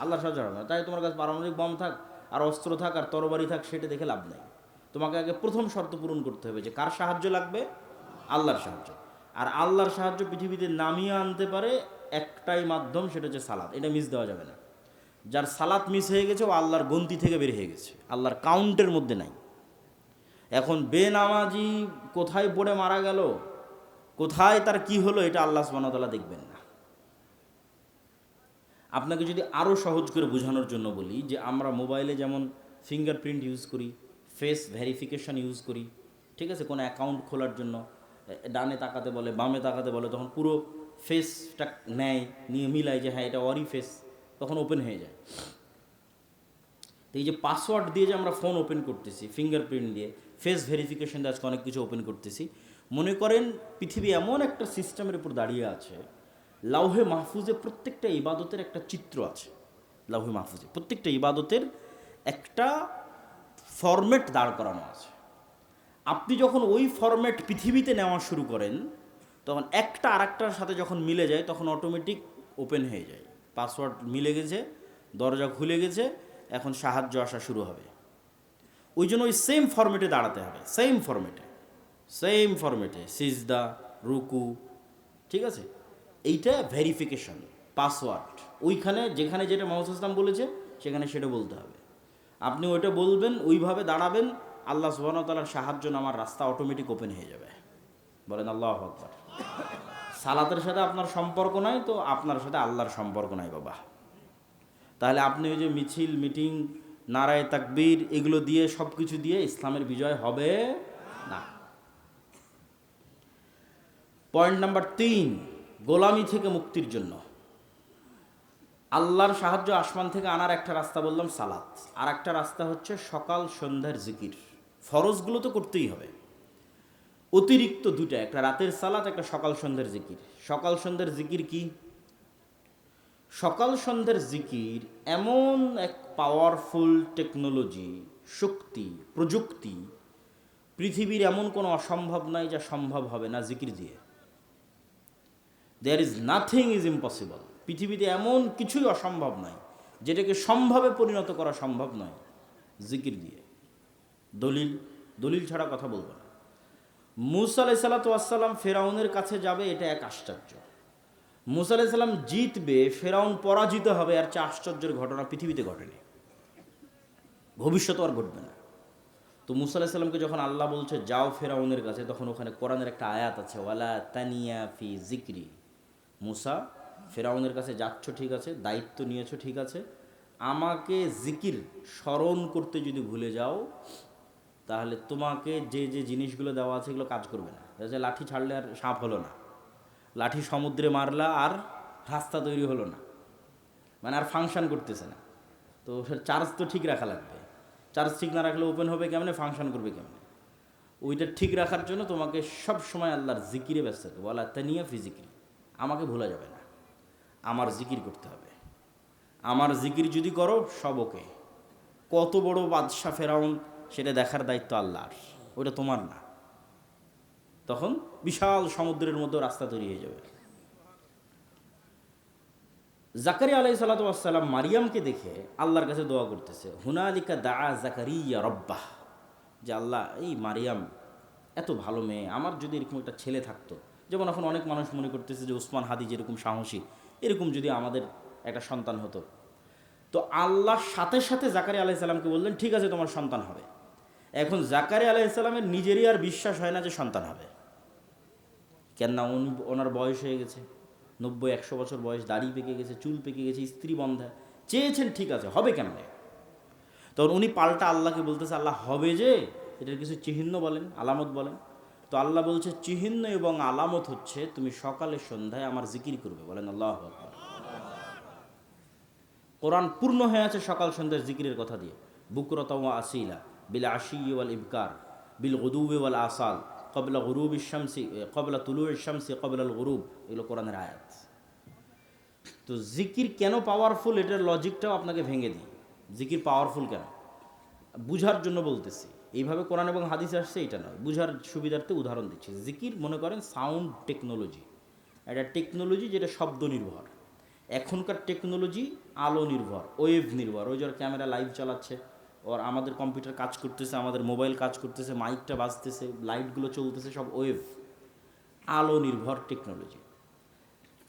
আল্লাহর সাহায্য হবে না। তাই তোমার কাছে পারমাণবিক বম থাক আর অস্ত্র থাক আর তরবারি থাক, সেটা দেখে লাভ নেই। তোমাকে আগে প্রথম শর্ত পূরণ করতে হবে যে কার সাহায্য লাগবে? আল্লাহর সাহায্য। আর আল্লাহর সাহায্য পৃথিবীতে নামিয়ে আনতে পারে একটাই মাধ্যম, সেটা হচ্ছে সালাত। এটা মিস দেওয়া যাবে না। যার সালাত মিস হয়ে গেছে ও আল্লাহর গন্তি থেকে বের হয়ে গেছে, আল্লাহর কাউন্টের মধ্যে নাই। এখন বেনামাজি কোথায় পড়ে মারা গেল, কোথায় তার কি হলো, এটা আল্লাহ সুবহানাহু ওয়া তাআলা দেখবেন না। আপনাকে যদি আরও সহজ করে বোঝানোর জন্য বলি যে আমরা মোবাইলে যেমন ফিঙ্গারপ্রিন্ট ইউজ করি, ফেস ভেরিফিকেশন ইউজ করি, ঠিক আছে, কোনো অ্যাকাউন্ট খোলার জন্য ডানে তাকাতে বলে, বামে তাকাতে বলে, তখন পুরো ফেসটা নেয়, নিয়ে মিলায় যে হ্যাঁ এটা ওরই ফেস, তখন ওপেন হয়ে যায়। তো এই যে পাসওয়ার্ড দিয়ে যে আমরা ফোন ওপেন করতেছি, ফিঙ্গারপ্রিন্ট দিয়ে, ফেস ভেরিফিকেশন দিয়ে আজকে অনেক কিছু ওপেন করতেছি। মনে করেন পৃথিবী এমন একটা সিস্টেমের উপর দাঁড়িয়ে আছে, লাউহে মাহফুজে প্রত্যেকটা ইবাদতের একটা চিত্র আছে। লাউহে মাহফুজে প্রত্যেকটা ইবাদতের একটা ফরম্যাট দাঁড় করানো আছে। আপনি যখন ওই ফরম্যাট পৃথিবীতে নেওয়া শুরু করেন, তখন একটা আরেকটার সাথে যখন মিলে যায় তখন অটোমেটিক ওপেন হয়ে যায়। পাসওয়ার্ড মিলে গেছে, দরজা খুলে গেছে, এখন সাহায্য আসা শুরু হবে। ওই জন্য ওই সেম ফরম্যাটে দাঁড়াতে হবে, সেম ফরম্যাটে সিজদা, রুকু, ঠিক আছে। এইটা ভেরিফিকেশন, পাসওয়ার্ড ওইখানে যেখানে যেটা মুহাম্মদ ইসলাম বলেছে সেখানে সেটা বলতে হবে। আপনি ওইটা বলবেন, ওইভাবে দাঁড়াবেন, আল্লাহ সুবহানাহু ওয়া তাআলার সাহায্য নামার রাস্তা অটোমেটিক ওপেন হয়ে যাবে। বলেন আল্লাহু আকবার। সালাতের সাথে আপনার সম্পর্ক নাই তো আপনার সাথে আল্লাহর সম্পর্ক নাই বাবা। তাহলে আপনি ওই যে মিছিল, মিটিং, নারায়ে তাকবীর এগুলো দিয়ে, সব কিছু দিয়ে ইসলামের বিজয় হবে না। পয়েন্ট নাম্বার 3, গোলামি থেকে মুক্তির জন্য আল্লাহর সাহায্য আসমান থেকে আনার একটা রাস্তা বললাম সালাত, আর একটা রাস্তা হচ্ছে সকাল সন্ধ্যার জিকির। ফরজগুলো তো করতেই হবে, অতিরিক্ত দুটা, একটা রাতের সালাত, একটা সকাল সন্ধ্যার জিকির। সকাল সন্ধ্যার জিকির কি? সকাল সন্ধ্যার জিকির এমন এক পাওয়ারফুল টেকনোলজি, শক্তি, প্রযুক্তি, পৃথিবীর এমন কোনো অসম্ভব নাই যা সম্ভব হবে না জিকির দিয়ে। There is nothing is impossible. পৃথিবীতে এমন কিছুই অসম্ভব নয় যেটাকে সম্ভবে পরিণত করা সম্ভব নয় জিকির দিয়ে। দলিল ছাড়া কথা বলবো না। মূসা আলাইহিস সালাতু ওয়াস সালাম ফেরাউনের কাছে যাবে, এটা এক আশ্চর্য। মূসা আলাইহিস সালাম জিতবে, ফেরাউন পরাজিত হবে, আর চেয়ে আশ্চর্যের ঘটনা পৃথিবীতে ঘটেনি, ভবিষ্যতে আর ঘটবে না। তো মূসা আলাইহিস সালামকে যখন আল্লাহ বলছে যাও ফেরাউনের কাছে, তখন ওখানে কোরআনের একটা আয়াত আছে, ওয়ালা তানিয়া ফি জিকরি। মূসা, ফেরাউনের কাছে যাচ্ছ ঠিক আছে, দায়িত্ব নিয়েছো ঠিক আছে, আমাকে জিকির স্মরণ করতে যদি ভুলে যাও তাহলে তোমাকে যে যে জিনিসগুলো দেওয়া আছে এগুলো কাজ করবে না। লাঠি ছাড়লে আর সাপ হলো না, লাঠি সমুদ্রে মারলা আর রাস্তা তৈরি হলো না, মানে আর ফাংশন করতেছে না। তো চার্জ তো ঠিক রাখা লাগবে, চার্জ ঠিক না রাখলে ওপেন হবে কেমনে, ফাংশন করবে কেমনে? ওইটা ঠিক রাখার জন্য তোমাকে সব সময় আল্লাহর জিকিরে ব্যস্ত থাকবে। বলা তানিয়া ফি জিকিরি, আমাকে ভোলা যাবে না, আমার জিকির করতে হবে। আমার জিকির যদি করো সব ওকে। কত বড় বাদশাহ ফেরাউন, সেটা দেখার দায়িত্ব আল্লাহর, ওটা তোমার না। তখন বিশাল সমুদ্রের মধ্যে রাস্তা তৈরি হয়ে যাবে। জাকারিয়া আলাইহিস সালাতু ওয়াস সালাম মারিয়ামকে দেখে আল্লাহর কাছে দোয়া করতেছে, হুনালিকা দাআ জাকারিয়া রব্বাহ, যে আল্লাহ এই মারিয়াম এত ভালো মেয়ে, আমার যদি এরকম একটা ছেলে থাকতো, যেমন এখন অনেক মানুষ মনে করতেছে যে ওসমান হাদি যেরকম সাহসী, এরকম যদি আমাদের একটা সন্তান হতো। তো আল্লাহর সাথে সাথে জাকারিয়া আলাইহিস সালামকে বললেন ঠিক আছে তোমার সন্তান হবে। এখন জাকারিয়া আলাইহিস সালামের নিজেরই আর বিশ্বাস হয় না যে সন্তান হবে, কেন না ওনার বয়স হয়ে গেছে 90-100 বছর বয়স, দাড়ি পেকে গেছে, চুল পেকে গেছে, স্ত্রী বন্ধা, চেয়েছেন ঠিক আছে, হবে কেমনে? তখন উনি পাল্টা আল্লাহকে বলতেছে আল্লাহ হবে যে, এটার কিছু চিহ্ন বলেন, আলামত বলেন। তো আল্লাহ বলছে চিহ্ন এবং আলামত হচ্ছে তুমি সকালে সন্ধ্যায় আমার জিকির করবে। বলেন আল্লাহু আকবার। কোরআন পূর্ণ হয়ে আছে সকাল সন্ধ্যার জিকিরের কথা দিয়ে। বুকরাতা ওয়া আসিলা বিল আশিয়্যি ওয়াল ইবকার বিল গুদুওয়ি ওয়াল আসাল ক্বাবলা গুরুবিশ শামসি, ক্বাবলা তুলুইশ শামসি ক্বাবলাল গুরুব, এগুলো কোরআনের আয়াত। তো জিকির কেন পাওয়ারফুল, এটার লজিকটাও আপনাকে ভেঙে দিই। জিকির পাওয়ারফুল কেন বুঝার জন্য বলতেছি। এইভাবে কোরআন এবং হাদিস আসছে এটা নয়, বুঝার সুবিধার্থে উদাহরণ দিচ্ছি। জিকির মনে করেন সাউন্ড টেকনোলজি, একটা টেকনোলজি যেটা শব্দ নির্ভর। এখনকার টেকনোলজি আলো নির্ভর, ওয়েভ নির্ভর। ওই যার ক্যামেরা লাইভ চালাচ্ছে, ওর আমাদের কম্পিউটার কাজ করতেছে, আমাদের মোবাইল কাজ করতেছে, মাইকটা বাজতেছে, লাইটগুলো চলতেছে, সব ওয়েভ, আলো নির্ভর টেকনোলজি।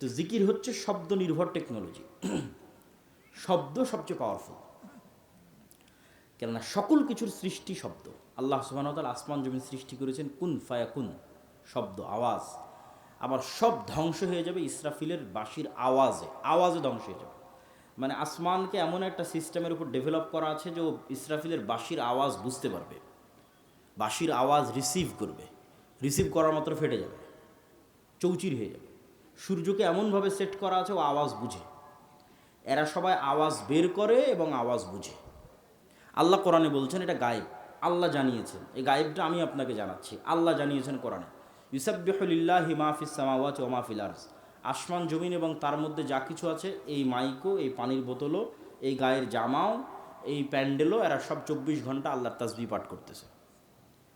তো জিকির হচ্ছে শব্দ নির্ভর টেকনোলজি। শব্দ সবচেয়ে পাওয়ারফুল, কেননা সকল কিছুর সৃষ্টি শব্দ। আল্লাহ সুবহানাহু ওয়া তাআলা আসমান জমিন সৃষ্টি করেছেন কুন ফায়াকুন, শব্দ, আওয়াজ। আবার সব ধ্বংস হয়ে যাবে ইসরাফিলের বাঁশির আওয়াজে, আওয়াজে ধ্বংস হয়ে যাবে। মানে আসমানকে এমন একটা সিস্টেমের উপর ডেভেলপ করা আছে যে ও ইসরাফিলের বাঁশির আওয়াজ বুঝতে পারবে, বাঁশির আওয়াজ রিসিভ করবে, রিসিভ করার মাত্র ফেটে যাবে, চৌচির হয়ে যাবে। সূর্যকে এমনভাবে সেট করা আছে ও আওয়াজ বুঝে। এরা সবাই আওয়াজ বের করে এবং আওয়াজ বুঝে। আল্লাহ কোরআনে বলছেন এটা গায়েব, আল্লাহ জানিয়েছেন। এই গায়েবটা আমি আপনাকে জানাচ্ছি, আল্লাহ জানিয়েছেন কোরআনে। ইউসাব্বিহু লিল্লাহি মা ফিস সামাওয়াতি ওয়া মা ফিল আরজ, আসমান জমিন এবং তার মধ্যে যা কিছু আছে, এই মাইকও, এই পানির বোতলও, এই গায়ের জামাও, এই প্যান্ডেলও, এরা সব 24 ঘন্টা আল্লাহর তাসবিহ পাঠ করতেছে।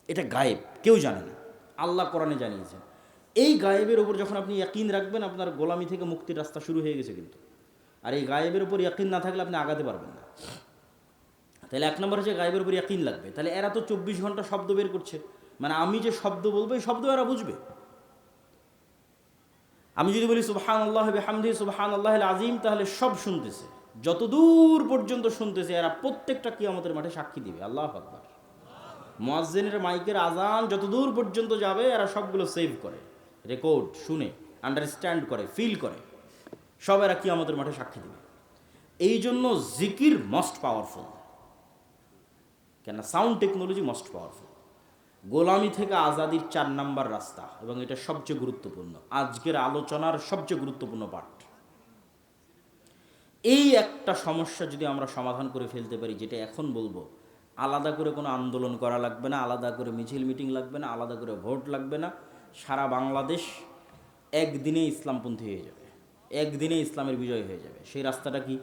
এটা গায়েব, কেউ জানে না, আল্লাহ কোরআনে জানিয়েছেন। এই গায়েবের ওপর যখন আপনি ইয়াকিন রাখবেন, আপনার গোলামি থেকে মুক্তির রাস্তা শুরু হয়ে গেছে কিন্তু। আর এই গায়েবের উপর ইয়াকিন না থাকলে আপনি আগাতে পারবেন না। তাহলে এক নম্বর হচ্ছে গায়েবের উপর ইয়াকিন লাগবে। তাহলে এরা তো 24 ঘন্টা শব্দ বের করছে, মানে আমি যে শব্দ বলবো এই শব্দ এরা বুঝবে। আমি যদি বলি সুবহানাল্লাহি ওয়া বিহামদিহি সুবহানাল্লাহিল আযীম, তাহলে সব শুনতেছে, যতদূর পর্যন্ত শুনতেছে এরা প্রত্যেকটা কিয়ামতের মাঠে সাক্ষী দিবে। আল্লাহু আকবার। মুয়াজ্জিনের মাইকের আজান যতদূর পর্যন্ত যাবে এরা সবগুলো সেভ করে, রেকর্ড, শুনে, আন্ডারস্ট্যান্ড করে, ফিল করে, সব এরা কিয়ামতের মাঠে সাক্ষী দিবে। এই জন্য জিকির মোস্ট পাওয়ারফুল, কেন সাউন্ড টেকনোলজি মোস্ট পাওয়ারফুল। গোলামি থেকে আজাদির 4 নাম্বার রাস্তা, এবং এটা সবচেয়ে গুরুত্বপূর্ণ, আজকের আলোচনার সবচেয়ে গুরুত্বপূর্ণ পার্ট। এই একটা সমস্যা যদি আমরা সমাধান করে ফেলতে পারি, যেটা এখন বলবো, আলাদা করে কোনো আন্দোলন করা লাগবে না, আলাদা করে মিছিল মিটিং লাগবে না, আলাদা করে ভোট লাগবে না। সারা বাংলাদেশ একদিনে ইসলামপন্থী হয়ে যাবে, একদিনে ইসলামের বিজয় হয়ে যাবে। সেই রাস্তাটা কি?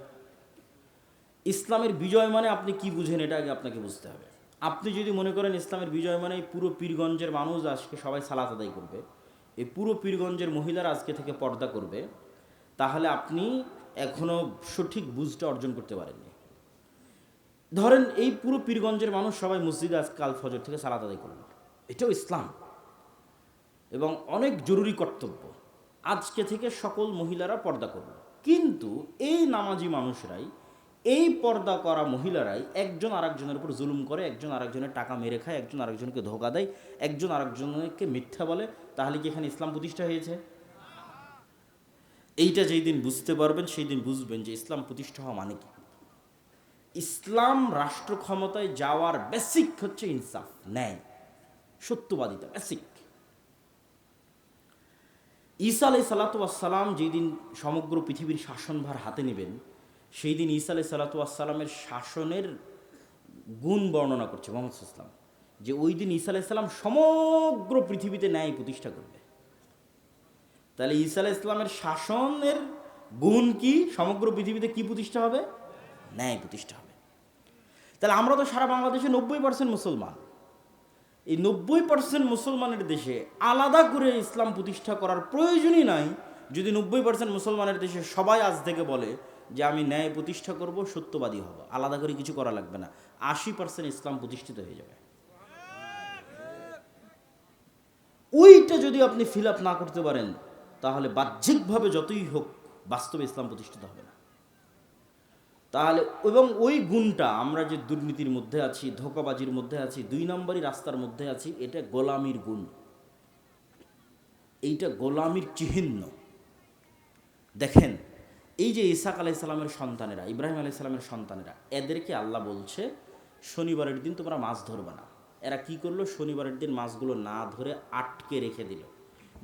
ইসলামের বিজয় মানে আপনি কি বুঝেন, এটা আগে আপনাকে বুঝতে হবে। আপনি যদি মনে করেন ইসলামের বিজয় মানে এই পুরো পীরগঞ্জের মানুষ আজকে সবাই সালাত আদায় করবে, এই পুরো পীরগঞ্জের মহিলারা আজকে থেকে পর্দা করবে, তাহলে আপনি এখনও সঠিক বুঝটা অর্জন করতে পারেননি। ধরেন এই পুরো পীরগঞ্জের মানুষ সবাই মসজিদে আজ কাল ফজর থেকে সালাত আদায় করবে, এটাও ইসলাম এবং অনেক জরুরি কর্তব্য। আজকে থেকে সকল মহিলারা পর্দা করবে, কিন্তু এই নামাজি মানুষরাই, এই পর্দা করা মহিলারাই একজন আরেকজনের উপর জুলুম করে, একজন আরেকজনের টাকা মেরে খায়, একজন আরেকজনকে ধোঁকা দেয়, একজন আরেকজনকে মিথ্যা বলে। তাহলে কি এখানে ইসলাম প্রতিষ্ঠা হয়েছে? এইটা যেই দিন বুঝতে পারবেন সেই দিন বুঝবেন যে ইসলাম প্রতিষ্ঠা হওয়া মানে কি। ইসলাম রাষ্ট্র ক্ষমতায় যাওয়ার বেসিক হচ্ছে ইনসাফ, ন্যায়, সত্যবাদিতা, বেসিক। ঈসা আলাইহিস সালাতু ওয়াস সালাম যেই দিন সমগ্র পৃথিবীর শাসনভার হাতে নেবেন, সেই দিন ঈসা আলাইহিস সালাতু ওয়াস সালামের শাসনের গুণ বর্ণনা করছে মুহাম্মদ সাল্লাল্লাহু আলাইহি ওয়াসাল্লাম, যে ওই দিন ঈসা আলাইহিস সালাম সমগ্র পৃথিবীতে ন্যায় প্রতিষ্ঠা করবে। তাহলে ঈসা আলাইহিস সালামের শাসনের গুণ কি? সমগ্র পৃথিবীতে কি প্রতিষ্ঠা হবে? ন্যায় প্রতিষ্ঠা হবে। তাহলে আমরা তো সারা বাংলাদেশে 90% মুসলমান। এই 90% মুসলমানের দেশে আলাদা করে ইসলাম প্রতিষ্ঠা করার প্রয়োজনই নাই। যদি 90% মুসলমানের দেশে সবাই আজ থেকে বলে যে আমি ন্যায় প্রতিষ্ঠা করব, সত্যবাদী হব, আলাদা করে কিছু করা লাগবে না, 80% ইসলাম প্রতিষ্ঠিত হয়ে যাবে। ওইটা যদি আপনি ফিল আপ না করতে পারেন, তাহলে বাহ্যিকভাবে যতই হোক বাস্তবে ইসলাম প্রতিষ্ঠিত হবে না। তাহলে এবং ওই গুণটা, আমরা যে দুর্নীতির মধ্যে আছি, ধোঁকাবাজির মধ্যে আছি, 2 নম্বরই রাস্তার মধ্যে আছি, এটা গোলামির গুণ, এইটা গোলামির চিহ্ন। দেখেন এই যে ইসাক আলাইহিস সালামের সন্তানেরা, ইব্রাহিম আলাইহিস সালামের সন্তানেরা, এদেরকে আল্লাহ বলছে শনিবারের দিন তোমরা মাছ ধরবে না। এরা কি করলো? শনিবারের দিন মাছগুলো না ধরে আটকে রেখে দিল,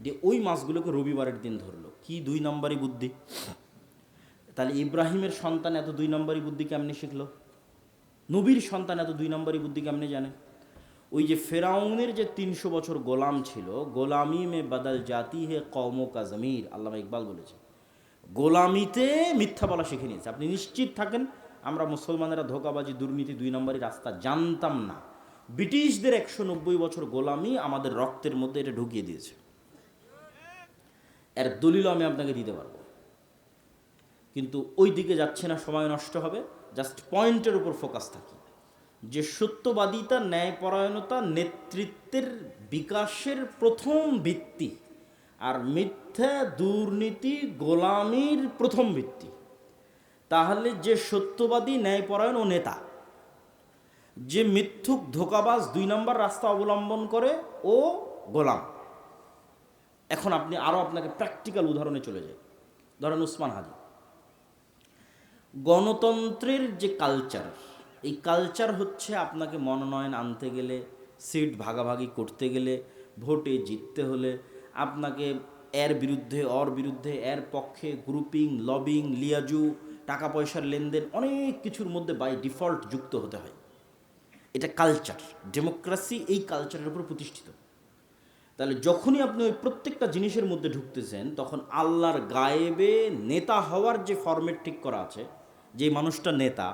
দিয়ে ওই মাছগুলোকে রবিবারের দিন ধরলো। কি 2 নম্বরই বুদ্ধি! তাহলে ইব্রাহিমের সন্তান এত 2 নম্বরই বুদ্ধি কেমনে শিখলো? নবীর সন্তান এত 2 নম্বরই বুদ্ধি কেমনে জানে? ওই যে ফেরাউনের যে ৩০০ বছর গোলাম ছিল, গোলামি মে বদল জাতি হে কওমো কা জমির, আল্লামা ইকবাল বলেছে, গোলামিতে মিথ্যা বলা শিখে নিয়েছে। আপনি নিশ্চিত থাকেন, আমরা মুসলমানেরা ধোঁকাবাজি, দুর্নীতি, ২ নম্বরই রাস্তা জানতাম না। ব্রিটিশদের ১৯০ বছর গোলামি আমাদের রক্তের মধ্যে এটা ঢুকিয়ে দিয়েছে। এর দলিলও আমি আপনাকে দিতে পারবো, কিন্তু ওই দিকে যাচ্ছে না, সময় নষ্ট হবে। জাস্ট পয়েন্টের উপর ফোকাস থাকি যে সত্যবাদিতা, ন্যায়পরায়ণতা নেতৃত্বের বিকাশের প্রথম ভিত্তি, আর মিথ্যা, দুর্নীতি, গোলামির প্রথম ভিত্তি। তাহলে যে সত্যবাদী, ন্যায়পরায়ণ ও নেতা, যে মিথ্যুক, ধোঁকাবাজ, ২ নম্বর রাস্তা অবলম্বন করে ও গোলাম। এখন আপনি আরও আপনাকে প্র্যাকটিক্যাল উদাহরণে চলে যাই। ধরেন উসমান হাদি, গণতন্ত্রের যে কালচার, এই কালচার হচ্ছে আপনাকে মনোনয়ন আনতে গেলে, সিট ভাগাভাগি করতে গেলে, ভোটে জিততে হলে আপনাকে এর বিরুদ্ধে, ওর বিরুদ্ধে, এর পক্ষে গ্রুপিং, লবিং, লিয়াজু, টাকা পয়সার লেনদেন, অনেক কিছুর মধ্যে বাই ডিফল্ট যুক্ত হতে হয়। এটা কালচার। ডেমোক্রেসি এই কালচারের উপর প্রতিষ্ঠিত। তাহলে যখনই আপনি ওই প্রত্যেকটা জিনিসের মধ্যে ঢুকতেছেন, তখন আল্লাহর গায়েবে নেতা হওয়ার যে ফরম্যাট ঠিক করা আছে, যে মানুষটা নেতা,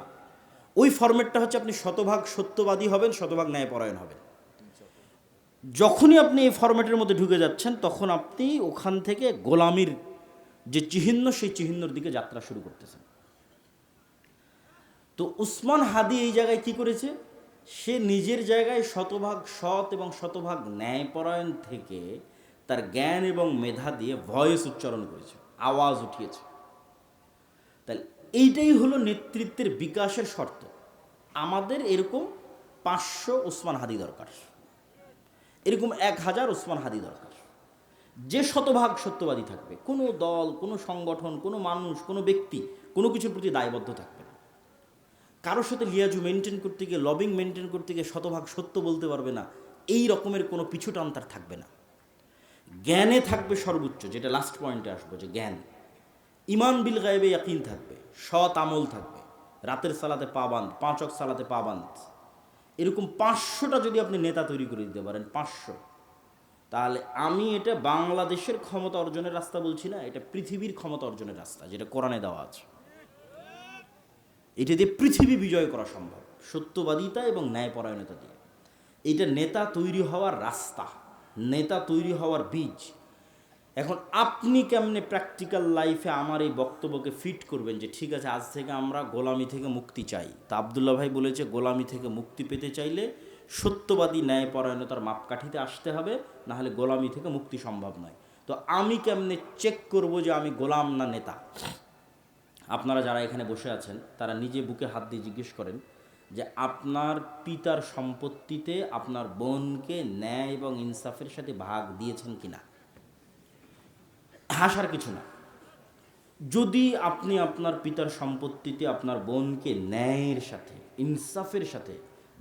ওই ফরম্যাটটা হচ্ছে আপনি শতভাগ সত্যবাদী হবেন, শতভাগ ন্যায়পরায়ণ হবেন। যখনই আপনি এই ফরম্যাটের মধ্যে ঢুকে যাচ্ছেন, তখন আপনি ওখান থেকে গোলামির যে চিহ্ন, সেই চিহ্নর দিকে যাত্রা শুরু করতেছেন। তো উসমান হাদি এই জায়গায় কি করেছে? সে নিজের জায়গায় শতভাগ সৎ এবং শতভাগ ন্যায়পরায়ণ থেকে তার জ্ঞান এবং মেধা দিয়ে ভয়েস উচ্চারণ করেছে, আওয়াজ উঠিয়েছে। তাহলে এইটাই হলো নেতৃত্বের বিকাশের শর্ত। আমাদের এরকম ৫০০ ওসমান হাদি দরকার, এরকম ১,০০০ ওসমান হাদি দরকার, যে শতভাগ সত্যবাদী থাকবে। কোনো দল, কোনো সংগঠন, কোনো মানুষ, কোনো ব্যক্তি কোনো কিছুর প্রতি দায়বদ্ধ থাকবে না। কারোর সাথে লিয়াজু মেনটেন করতে গিয়ে, লবিং মেনটেন করতে গিয়ে শতভাগ সত্য বলতে পারবে না, এই রকমের কোনো পিছুটান তার থাকবে না। জ্ঞানে থাকবে সর্বোচ্চ, যেটা লাস্ট পয়েন্টে আসবো, যে জ্ঞান। ইমান বিল গায়েবে ইয়াকিন থাকবে, সৎ আমল থাকবে, রাতের সালাতে পাবান্দ, ৫ ওয়াক্ত সালাতে পাবান্দ। এরকম ৫০০টা যদি আপনি নেতা তৈরি করে দিতে পারেন, ৫০০, তাহলে আমি এটা বাংলাদেশের ক্ষমতা অর্জনের রাস্তা বলছি না, এটা পৃথিবীর ক্ষমতা অর্জনের রাস্তা, যেটা কোরআনে দেওয়া আছে। এটা দিয়ে পৃথিবী বিজয় করা সম্ভব, সত্যবাদিতা এবং ন্যায়পরায়ণতা দিয়ে। এটা নেতা তৈরি হওয়ার রাস্তা, নেতা তৈরি হওয়ার বীজ। এখন আপনি কেমনে প্র্যাকটিক্যাল লাইফে আমার এই বক্তব্যকে ফিট করবেন যে ঠিক আছে, আজ থেকে আমরা গোলামি থেকে মুক্তি চাই। তা আবদুল্লাহ ভাই বলেছে, গোলামি থেকে মুক্তি পেতে চাইলে সত্যবাদী, ন্যায়পরায়ণতার মাপকাঠিতে আসতে হবে, না হলে গোলামি থেকে মুক্তি সম্ভব নয়। তো আমি কেমনে চেক করব যে আমি গোলাম না নেতা? আপনারা যারা এখানে বসে আছেন, তারা নিজে বুকে হাত দিয়ে জিজ্ঞেস করেন যে আপনার পিতার সম্পত্তিতে আপনার বোনকে ন্যায় এবং ইনসাফের সাথে ভাগ দিয়েছেন কিনা। হাসার কিছু না। যদি আপনি আপনার পিতার সম্পত্তিতে আপনার বোনকে ন্যায়ের সাথে, ইনসাফের সাথে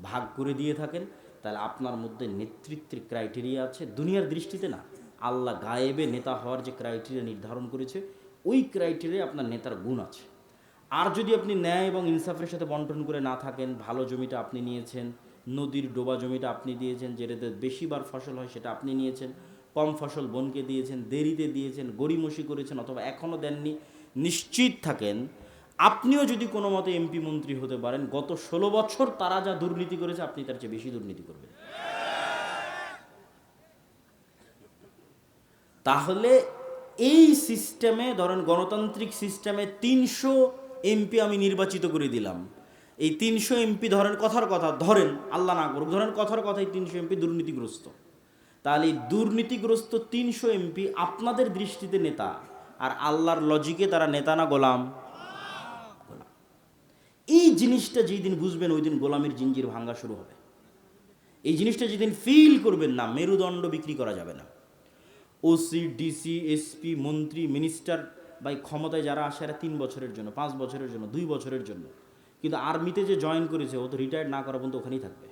ভাগ করে দিয়ে থাকেন, তাহলে আপনার মধ্যে নেতৃত্বের ক্রাইটেরিয়া আছে। দুনিয়ার দৃষ্টিতে না, আল্লাহ গায়েবে নেতা হওয়ার যে ক্রাইটেরিয়া নির্ধারণ করেছে, ওই ক্রাইটেরিয়া আপনার নেতার গুণ আছে। আর যদি আপনি ন্যায় এবং ইনসাফের সাথে বন্টন করে না থাকেন, ভালো জমিটা আপনি নিয়েছেন, নদীর ডোবা জমিটা আপনি দিয়েছেন, যেটাতে বেশিবার ফসল হয় সেটা আপনি নিয়েছেন, কম ফসল বোনকে দিয়েছেন, দেরিতে দিয়েছেন, গড়িমসি করেছেন, অথবা এখনও দেননি, নিশ্চিত থাকেন আপনিও যদি কোনো মতে এমপি মন্ত্রী হতে পারেন, গত ১৬ বছর তারা যা দুর্নীতি করেছে আপনি তার চেয়ে বেশি দুর্নীতি করবেন। তাহলে এই সিস্টেমে, ধরেন গণতান্ত্রিক সিস্টেমে ৩০০ এমপি আমি নির্বাচিত করে দিলাম। এই ৩০০ এমপি ধরেন কথার কথা, ধরেন আল্লাহ না করুক, ধরেন কথার কথাই ৩০০ এমপি দুর্নীতিগ্রস্ত। তাহলে এই দুর্নীতিগ্রস্ত ৩০০ এমপি আপনাদের দৃষ্টিতে নেতা, আর আল্লাহর লজিকে তারা নেতা না গোলাম? গোলাম। এই জিনিসটা যেই দিন বুঝবেন, ওই দিন গোলামির জিঞ্জির ভাঙ্গা শুরু হবে। এই জিনিসটা যেদিন ফিল করবেন না, মেরুদণ্ড বিক্রি করা যাবে না। ওসি, ডিসি, এসপি, মন্ত্রী, মিনিস্টার, ভাই ক্ষমতায় যারা আসে এরা 3 বছরের জন্য, 5 বছরের জন্য, 2 বছরের জন্য। কিন্তু আর্মিতে যে জয়েন করেছে, ও তো রিটায়ার্ড না করা পর্যন্ত ওখানেই থাকবে।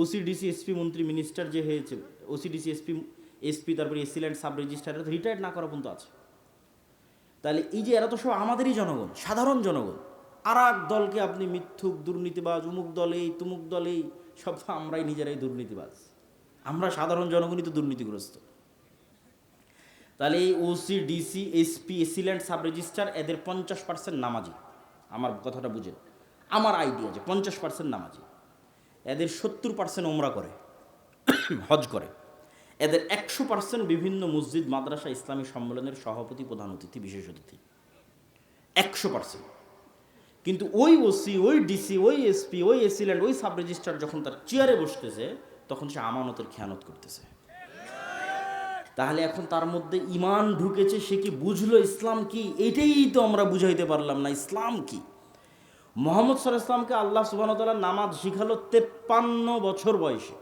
ওসি, ডিসি, এসপি, মন্ত্রী, মিনিস্টার যে হয়েছে, ওসি, ডিসি, এসপি, তারপরে এসিল্যান্ড, সাব রেজিস্ট্রার, এরা তো রিটায়ার্ড না করা পর্যন্ত আছে। তাহলে এই যে এরা তো সব আমাদেরই জনগণ, সাধারণ জনগণ। আর এক দলকে আপনি মিথ্যুক, দুর্নীতিবাজ, উমুক দলেই তুমুক দলেই, সব আমরাই নিজেরাই দুর্নীতিবাজ, আমরা সাধারণ জনগণই তো দুর্নীতিগ্রস্ত। তাহলে এই OC, DC, SP, AC land, sub registrar, এদের 50% নামাজি। আমার কথাটা বুঝেন, আমার আইডিয়া যে 50% নামাজি, এদের 70% ওমরা করে, হজ করে, এদের 100% বিভিন্ন মসজিদ, মাদ্রাসা, ইসলামী সম্মেলনের সভাপতি, প্রধান অতিথি, বিশেষ অতিথি, 100%। কিন্তু ওই ওসি, ওই ডিসি, ওই এসপি, ওই এসিল্যান্ড, ওই সাব রেজিস্ট্রার যখন তার চেয়ারে বসতেছে, তখন সে আমানতের খেয়ানত করতেছে। তাহলে এখন তার মধ্যে ইমান ঢুকেছে, সে কি বুঝলো ইসলাম কি? এটাই তো আমরা বুঝাইতে পারলাম না ইসলাম কি। মুহাম্মদ সাল্লাল্লাহু আলাইহি ওয়াসাল্লামকে আল্লাহ সুবহানাহু ওয়া তাআলা নামাজ শিখালো 53 বছর বয়সে।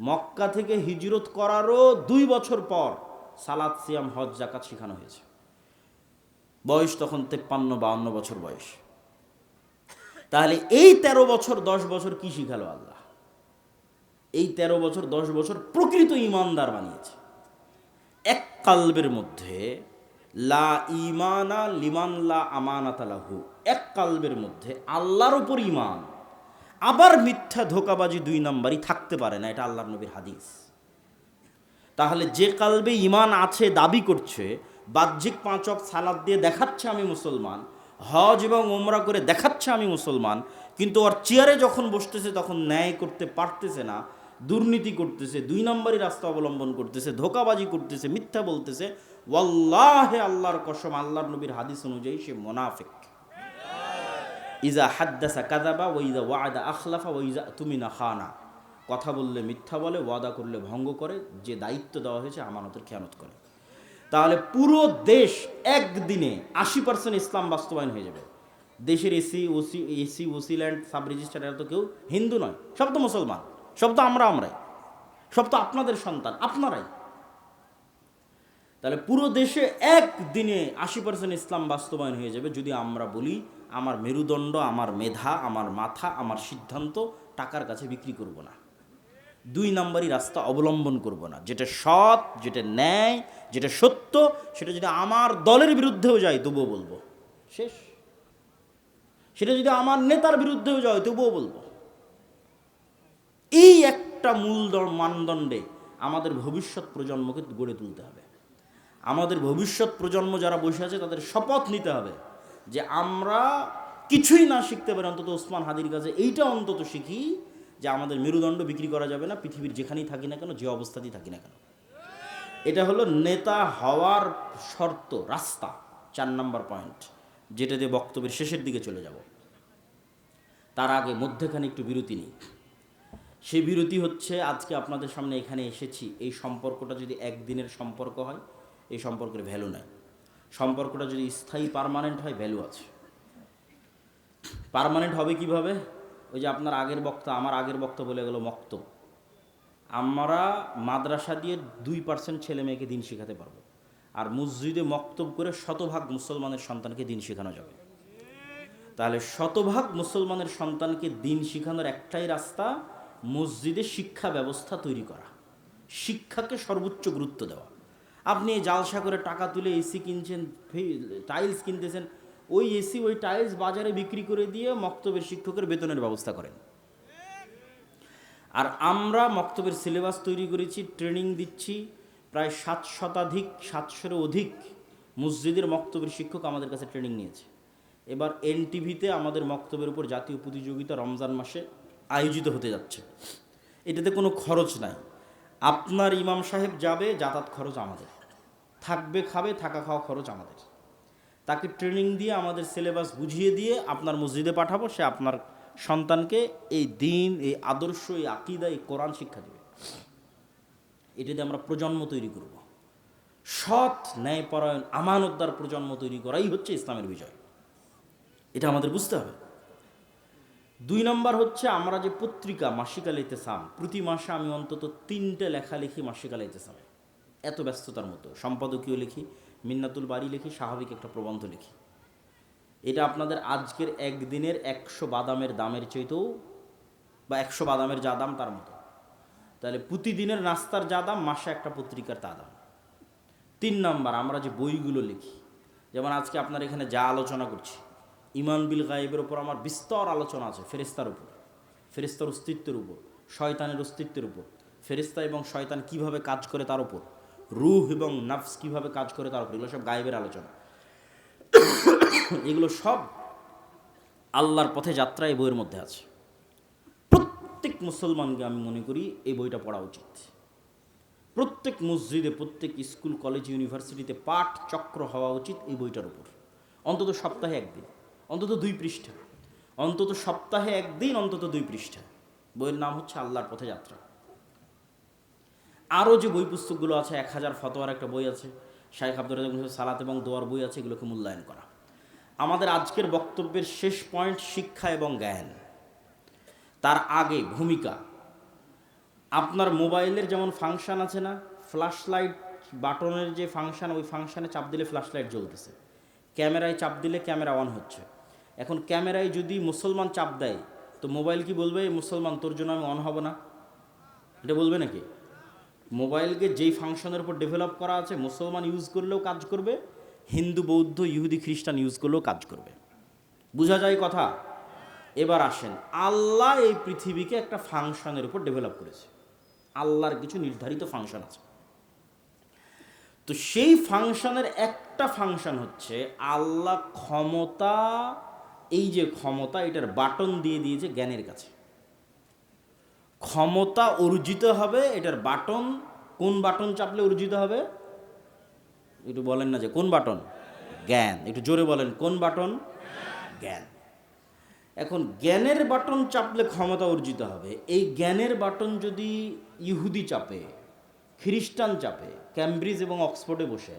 মক্কা থেকে হিজরত করারও 2 বছর পর সালাত, সিয়াম, হজ, যাকাত শেখানো হয়েছে। বয়স তখন 53-52 বছর বয়স। তাহলে এই 13 বছর 10 বছর কি শিখালো আল্লাহ? এই 13 বছর 10 বছর প্রকৃত ইমানদার বানিয়েছে। এক কালবের মধ্যে লা ইমানা লিমান লা আমানাতা লাহু, এক কালবের মধ্যে আল্লাহর উপর ইমান, আবার মিথ্যা ধোঁকাবাজি 2 নাম্বারই থাকতে পারে না, এটা আল্লাহর নবীর হাদিস। তাহলে যে কালবে ইমান আছে দাবি করছে, বাহ্যিক 5 ওয়াক্ত সালাত দিয়ে দেখাচ্ছে আমি মুসলমান, হজ এবং ওমরা করে দেখাচ্ছে আমি মুসলমান, কিন্তু ওর চেয়ারে যখন বসতেছে তখন ন্যায় করতে পারতেছে না, দুর্নীতি করতেছে, 2 নম্বরই রাস্তা অবলম্বন করতেছে, ধোঁকাবাজি করতেছে, মিথ্যা বলতেছে, ওয়াল্লাহে আল্লাহর কসম, আল্লাহর নবীর হাদিস অনুযায়ী সে মুনাফিক। ইজা হাদ্দাসা কাযাবা ওয়া ইজা ওয়া'আদা আখলাফা ওয়া ইজা তুমিনা খানা, কথা বললে মিথ্যা বলে, ওয়াদা করলে ভঙ্গ করে, যে দায়িত্ব দেওয়া হয়েছে আমানতের খেয়ানত করে। তাহলে পুরো দেশ একদিনে 80% ইসলাম বাস্তবায়ন হয়ে যাবে। দেশের এসি, ওসিল্যান্ড, সাব রেজিস্ট্রার, এরা তো কেউ হিন্দু নয়, সব তো মুসলমান, সব তো আমরাই, সব তো আপনাদের সন্তান, আপনারাই। তাহলে পুরো দেশে একদিনে 80% ইসলাম বাস্তবায়ন হয়ে যাবে যদি আমরা বলি আমার মেরুদণ্ড, আমার মেধা, আমার মাথা, আমার সিদ্ধান্ত টাকার কাছে বিক্রি করব না, 2 নম্বরই রাস্তা অবলম্বন করব না, যেটা সৎ, যেটা ন্যায়, যেটা সত্য, সেটা যদি আমার দলের বিরুদ্ধেও যায় তবুও বলবো, শেষ। সেটা যদি আমার নেতার বিরুদ্ধেও যায় তবুও বলবো। এই একটা মূল মানদণ্ডে আমাদের ভবিষ্যৎ প্রজন্মকে গড়ে তুলতে হবে। আমাদের ভবিষ্যৎ প্রজন্ম যারা বসে আছে তাদের শপথ নিতে হবে যে আমরা কিছুই না শিখতে পারি, অন্তত ওসমান হাদির কাছে এইটা অন্তত শিখি যে আমাদের মেরুদণ্ড বিক্রি করা যাবে না, পৃথিবীর যেখানেই থাকি না কেন, যে অবস্থাতেই থাকি না কেন। এটা হলো নেতা হওয়ার শর্ত, রাস্তা, 4 নম্বর পয়েন্ট, যেটা দিয়ে বক্তব্যের শেষের দিকে চলে যাব। তার আগে মধ্যেখানে একটু বিরতি নিই। সেই বিরতি হচ্ছে, আজকে আপনাদের সামনে এখানে এসেছি, এই সম্পর্কটা যদি একদিনের সম্পর্ক হয়, এই সম্পর্কের ভ্যালু নাই। সম্পর্কটা যদি স্থায়ী পার্মানেন্ট হয়, ভ্যালু আছে। পার্মানেন্ট হবে কিভাবে? ওই যে আপনার আগের বক্তা, আমার আগের বক্তা বলে গেল মক্তব। আমরা মাদ্রাসা দিয়ে 2% ছেলে মেয়েকে দিন শেখাতে পারবো, আর মসজিদে মক্তব করে 100% মুসলমানের সন্তানকে দিন শেখানো যাবে। তাহলে 100% মুসলমানের সন্তানকে দিন শেখানোর একটাই রাস্তা, মসজিদে শিক্ষা ব্যবস্থা তৈরি করা, শিক্ষাকে সর্বোচ্চ গুরুত্ব দেওয়া। আপনি জালসা করে টাকা তুলে এসি কিনছেন, টাইলস কিনতেছেন, ওই এসি ওই টাইলস বাজারে বিক্রি করে দিয়ে মক্তবের শিক্ষকের বেতনের ব্যবস্থা করেন। আর আমরা মক্তবের সিলেবাস তৈরি করেছি, ট্রেনিং দিচ্ছি, প্রায় 700-এরও অধিক মসজিদের মক্তবের শিক্ষক আমাদের কাছে ট্রেনিং নিয়েছে। এবার এনটিভিতে আমাদের মক্তবের উপর জাতীয় প্রতিযোগিতা রমজান মাসে আয়োজিত হতে যাচ্ছে। এটাতে কোনো খরচ নাই, আপনার ইমাম সাহেব যাবে, যাতায়াত খরচ আমাদের, থাকবে, খাবে, থাকা খাওয়া খরচ আমাদের। তাকে ট্রেনিং দিয়ে আমাদের সিলেবাস বুঝিয়ে দিয়ে আপনার মসজিদে পাঠাবো, সে আপনার সন্তানকে এই দিন, এই আদর্শ, এই আকীদা, এই কোরআন শিক্ষা দেবে। এটাতে আমরা প্রজন্ম তৈরি করব, সৎ, ন্যায়পরায়ণ, আমানতদার প্রজন্ম তৈরি করাই হচ্ছে ইসলামের বিজয়। এটা আমাদের বুঝতে হবে। 2 নম্বর হচ্ছে, আমরা যে পত্রিকা মাসিক আল ইতিসাম, প্রতি মাসে আমি অন্তত 3টে লেখা লিখি মাসিক আল ইতিসামে, এত ব্যস্ততার মতো সম্পাদকীয় লিখি, মিন্নাতুল বাড়ি লিখি, স্বাভাবিক একটা প্রবন্ধ লিখি। এটা আপনাদের আজকের একদিনের 100 বাদামের দামের চাইতেও, বা 100 বাদামের যা দাম তার মতো। তাহলে প্রতিদিনের নাস্তার যা দাম, মাসে একটা পত্রিকার তা দাম। 3 নম্বর, আমরা যে বইগুলো লিখি, যেমন আজকে আপনার এখানে যা আলোচনা করছি, ঈমান বিল গায়েবের উপর আমার বিস্তর আলোচনা আছে, ফেরেশতার উপর, ফেরেশতার অস্তিত্বের উপর, শয়তানের অস্তিত্বের উপর, ফেরেশতা এবং শয়তান কিভাবে কাজ করে তার উপর, রূহ এবং নাফস কিভাবে কাজ করে তার উপর, এগুলো সব গায়েবের আলোচনা। এগুলো সব আল্লাহর পথে যাত্রা এই বইয়ের মধ্যে আছে। প্রত্যেক মুসলমানকে আমি মনে করি এই বইটা পড়া উচিত। প্রত্যেক মসজিদে, প্রত্যেক স্কুল, কলেজ, ইউনিভার্সিটিতে পাঠ চক্র হওয়া উচিত এই বইটার উপর। অন্তত সপ্তাহে একদিন, অন্তত 2 পৃষ্ঠা, অন্তত সপ্তাহে একদিন, অন্তত 2 পৃষ্ঠা। বইয়ের নাম হচ্ছে আল্লাহর পথে যাত্রা। আরও যে বই পুস্তকগুলো আছে, 1000 ফতোয়ার একটা বই আছে, শাইখ আব্দুর রাজ্জাক সালাত এবং দোয়ার বই আছে, এগুলোকে মূল্যায়ন করা। আমাদের আজকের বক্তব্যের শেষ পয়েন্ট শিক্ষা এবং জ্ঞান। তার আগে ভূমিকা। আপনার মোবাইলের যেমন ফাংশন আছে না, ফ্ল্যাশ লাইট বাটনের যে ফাংশন, ওই ফাংশানে চাপ দিলে ফ্ল্যাশ লাইট জ্বলতেছে, ক্যামেরায় চাপ দিলে ক্যামেরা অন হচ্ছে। এখন ক্যামেরায় যদি মুসলমান চাপ দেয় তো মোবাইল কি বলবে, মুসলমান তোর জন্য আমি অন হব না? এটা বলবে নাকি? মোবাইলকে যেই ফাংশনের উপর ডেভেলপ করা আছে, মুসলমান ইউজ করলেও কাজ করবে, হিন্দু, বৌদ্ধ, ইহুদি, খ্রিস্টান ইউজ করলেও কাজ করবে। বোঝা যায় কথা? এবার আসেন, আল্লাহ এই পৃথিবীকে একটা ফাংশনের উপর ডেভেলপ করেছে। আল্লাহর কিছু নির্ধারিত ফাংশন আছে। তো সেই ফাংশনের একটা ফাংশন হচ্ছে আল্লাহ ক্ষমতা, এই যে ক্ষমতা, এটার বাটন দিয়ে দিয়েছে জ্ঞানের কাছে। ক্ষমতা অর্জিত হবে, এটার বাটন, কোন বাটন চাপলে অর্জিত হবে? একটু বলেন না যে কোন বাটন? জ্ঞান। একটু জোরে বলেন, কোন বাটন? জ্ঞান। এখন জ্ঞানের বাটন চাপলে ক্ষমতা অর্জিত হবে। এই জ্ঞানের বাটন যদি ইহুদি চাপে, খ্রিস্টান চাপে, ক্যামব্রিজ এবং অক্সফোর্ডে বসে,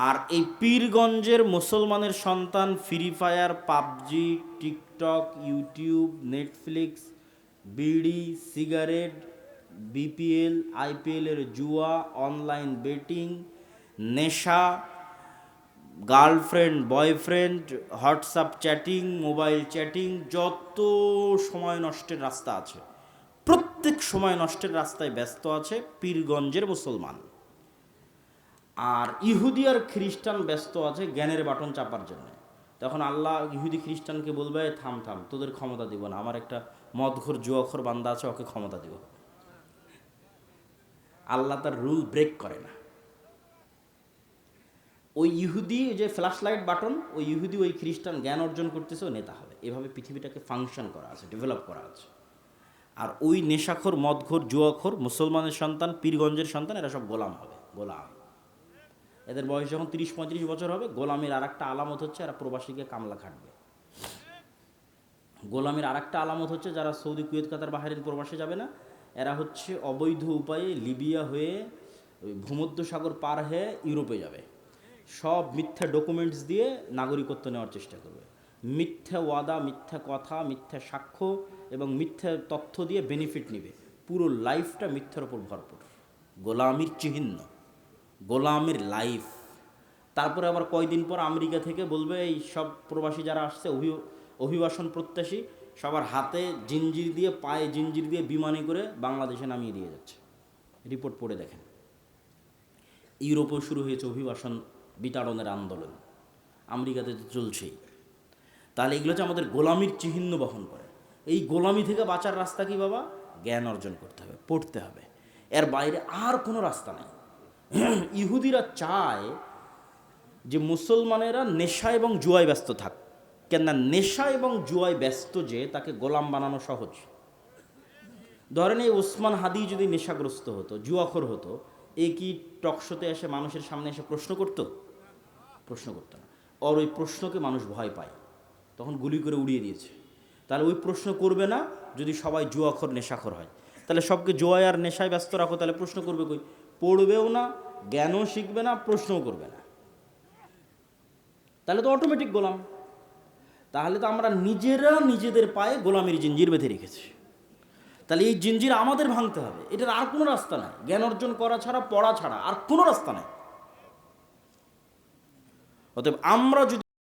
আর এই পীরগঞ্জের মুসলমানের সন্তান free fire, PUBG, TikTok, YouTube, Netflix, বিড়ি, সিগারেট, বিপিএল, আইপিএলের জুয়া, অনলাইন বেটিং, নেশা, girlfriend, boyfriend, WhatsApp chatting, mobile chatting, যত সময় নষ্টের রাস্তা আছে, প্রত্যেক সময় নষ্টের রাস্তায় ব্যস্ত আছে পীরগঞ্জের মুসলমান। আর ইহুদি আর খ্রিস্টান ব্যস্ত আছে জ্ঞানের বাটন চাপার জন্য। তখন আল্লাহ ইহুদি খ্রিস্টানকে বলবে, থাম থাম, তোদের ক্ষমতা দিব না, আমার একটা মদঘর জুয়াখোর বান্দা আছে, ওকে ক্ষমতা দিব। আল্লাহ তার রুল ব্রেক করে না। ওই ইহুদি যে ফ্ল্যাশ লাইট বাটন, ওই ইহুদি ওই খ্রিস্টান জ্ঞান অর্জন করতেছে, ও নেতা হবে। এভাবে পৃথিবীটাকে ফাংশন করা আছে, ডেভেলপ করা আছে। আর ওই নেশাখোর, মদঘোর, জুয়াখোর মুসলমানের সন্তান, পীরগঞ্জের সন্তান, এরা সব গোলাম হবে, গোলাম। এদের বয়স যখন 30-35 বছর হবে, গোলামের আর একটা আলামত হচ্ছে এরা প্রবাসীকে কামলা খাটবে। গোলামের আর একটা আলামত হচ্ছে যারা সৌদি, কুয়েত, কাতার, বাহরাইন প্রবাসে যাবে না, এরা হচ্ছে অবৈধ উপায়ে লিবিয়া হয়ে, ওই ভূমধ্যসাগর পার হয়ে ইউরোপে যাবে। সব মিথ্যা ডকুমেন্টস দিয়ে নাগরিকত্ব নেওয়ার চেষ্টা করবে। মিথ্যা ওয়াদা, মিথ্যা কথা, মিথ্যা সাক্ষ্য এবং মিথ্যা তথ্য দিয়ে বেনিফিট নেবে। পুরো লাইফটা মিথ্যার ওপর ভরপুর। গোলামির চিহ্ন, গোলামের লাইফ। তারপরে আবার কয়দিন পর আমেরিকা থেকে বলবে, এই সব প্রবাসী যারা আসছে অভিবাসন প্রত্যাশী, সবার হাতে জিঞ্জির দিয়ে, পায়ে জিঞ্জির দিয়ে বিমানে করে বাংলাদেশে নামিয়ে দিয়ে যাচ্ছে। রিপোর্ট পড়ে দেখেন। ইউরোপেও শুরু হয়েছে অভিবাসন বিতাড়নের আন্দোলন, আমেরিকাতে তো চলছেই। তাহলে এগুলো হচ্ছে আমাদের গোলামির চিহ্ন বহন করে। এই গোলামি থেকে বাঁচার রাস্তা কি বাবা? জ্ঞান অর্জন করতে হবে, পড়তে হবে। এর বাইরে আর কোনো রাস্তা নেই। ইহুদিরা চায় যে মুসলমানেরা নেশা এবং জুয়ায় ব্যস্ত থাক। কেননা নেশা এবং জুয়ায় ব্যস্ত যে, তাকে গোলাম বানানো সহজ। ধরেন এই ওসমান হাদি যদি নেশাগ্রস্ত হতো, জুয়াখোর হতো, এ কি টকশোতে এসে মানুষের সামনে এসে প্রশ্ন করতো? প্রশ্ন করতো না। আর ওই প্রশ্নকে মানুষ ভয় পায়, তখন গুলি করে উড়িয়ে দিয়েছে। তাহলে ওই প্রশ্ন করবে না যদি সবাই জুয়াখোর, নেশাখোর হয়। তাহলে সবকে জুয়ায় আর নেশায় ব্যস্ত রাখো, তাহলে প্রশ্ন করবে কই? পড়বেও না, জ্ঞানও শিখবে না, প্রশ্নও করবে না। তাহলে তো অটোমেটিক গোলাম। তাহলে তো আমরা নিজেরা নিজেদের পায়ে গোলামের জিঞ্জির বেঁধে রেখেছি। তাহলে এই জিঞ্জির আমাদের ভাঙতে হবে। এটার আর কোনো রাস্তা নাই। জ্ঞান অর্জন করা ছাড়া, পড়া ছাড়া আর কোনো রাস্তা নাই। অতএব আমরা যদি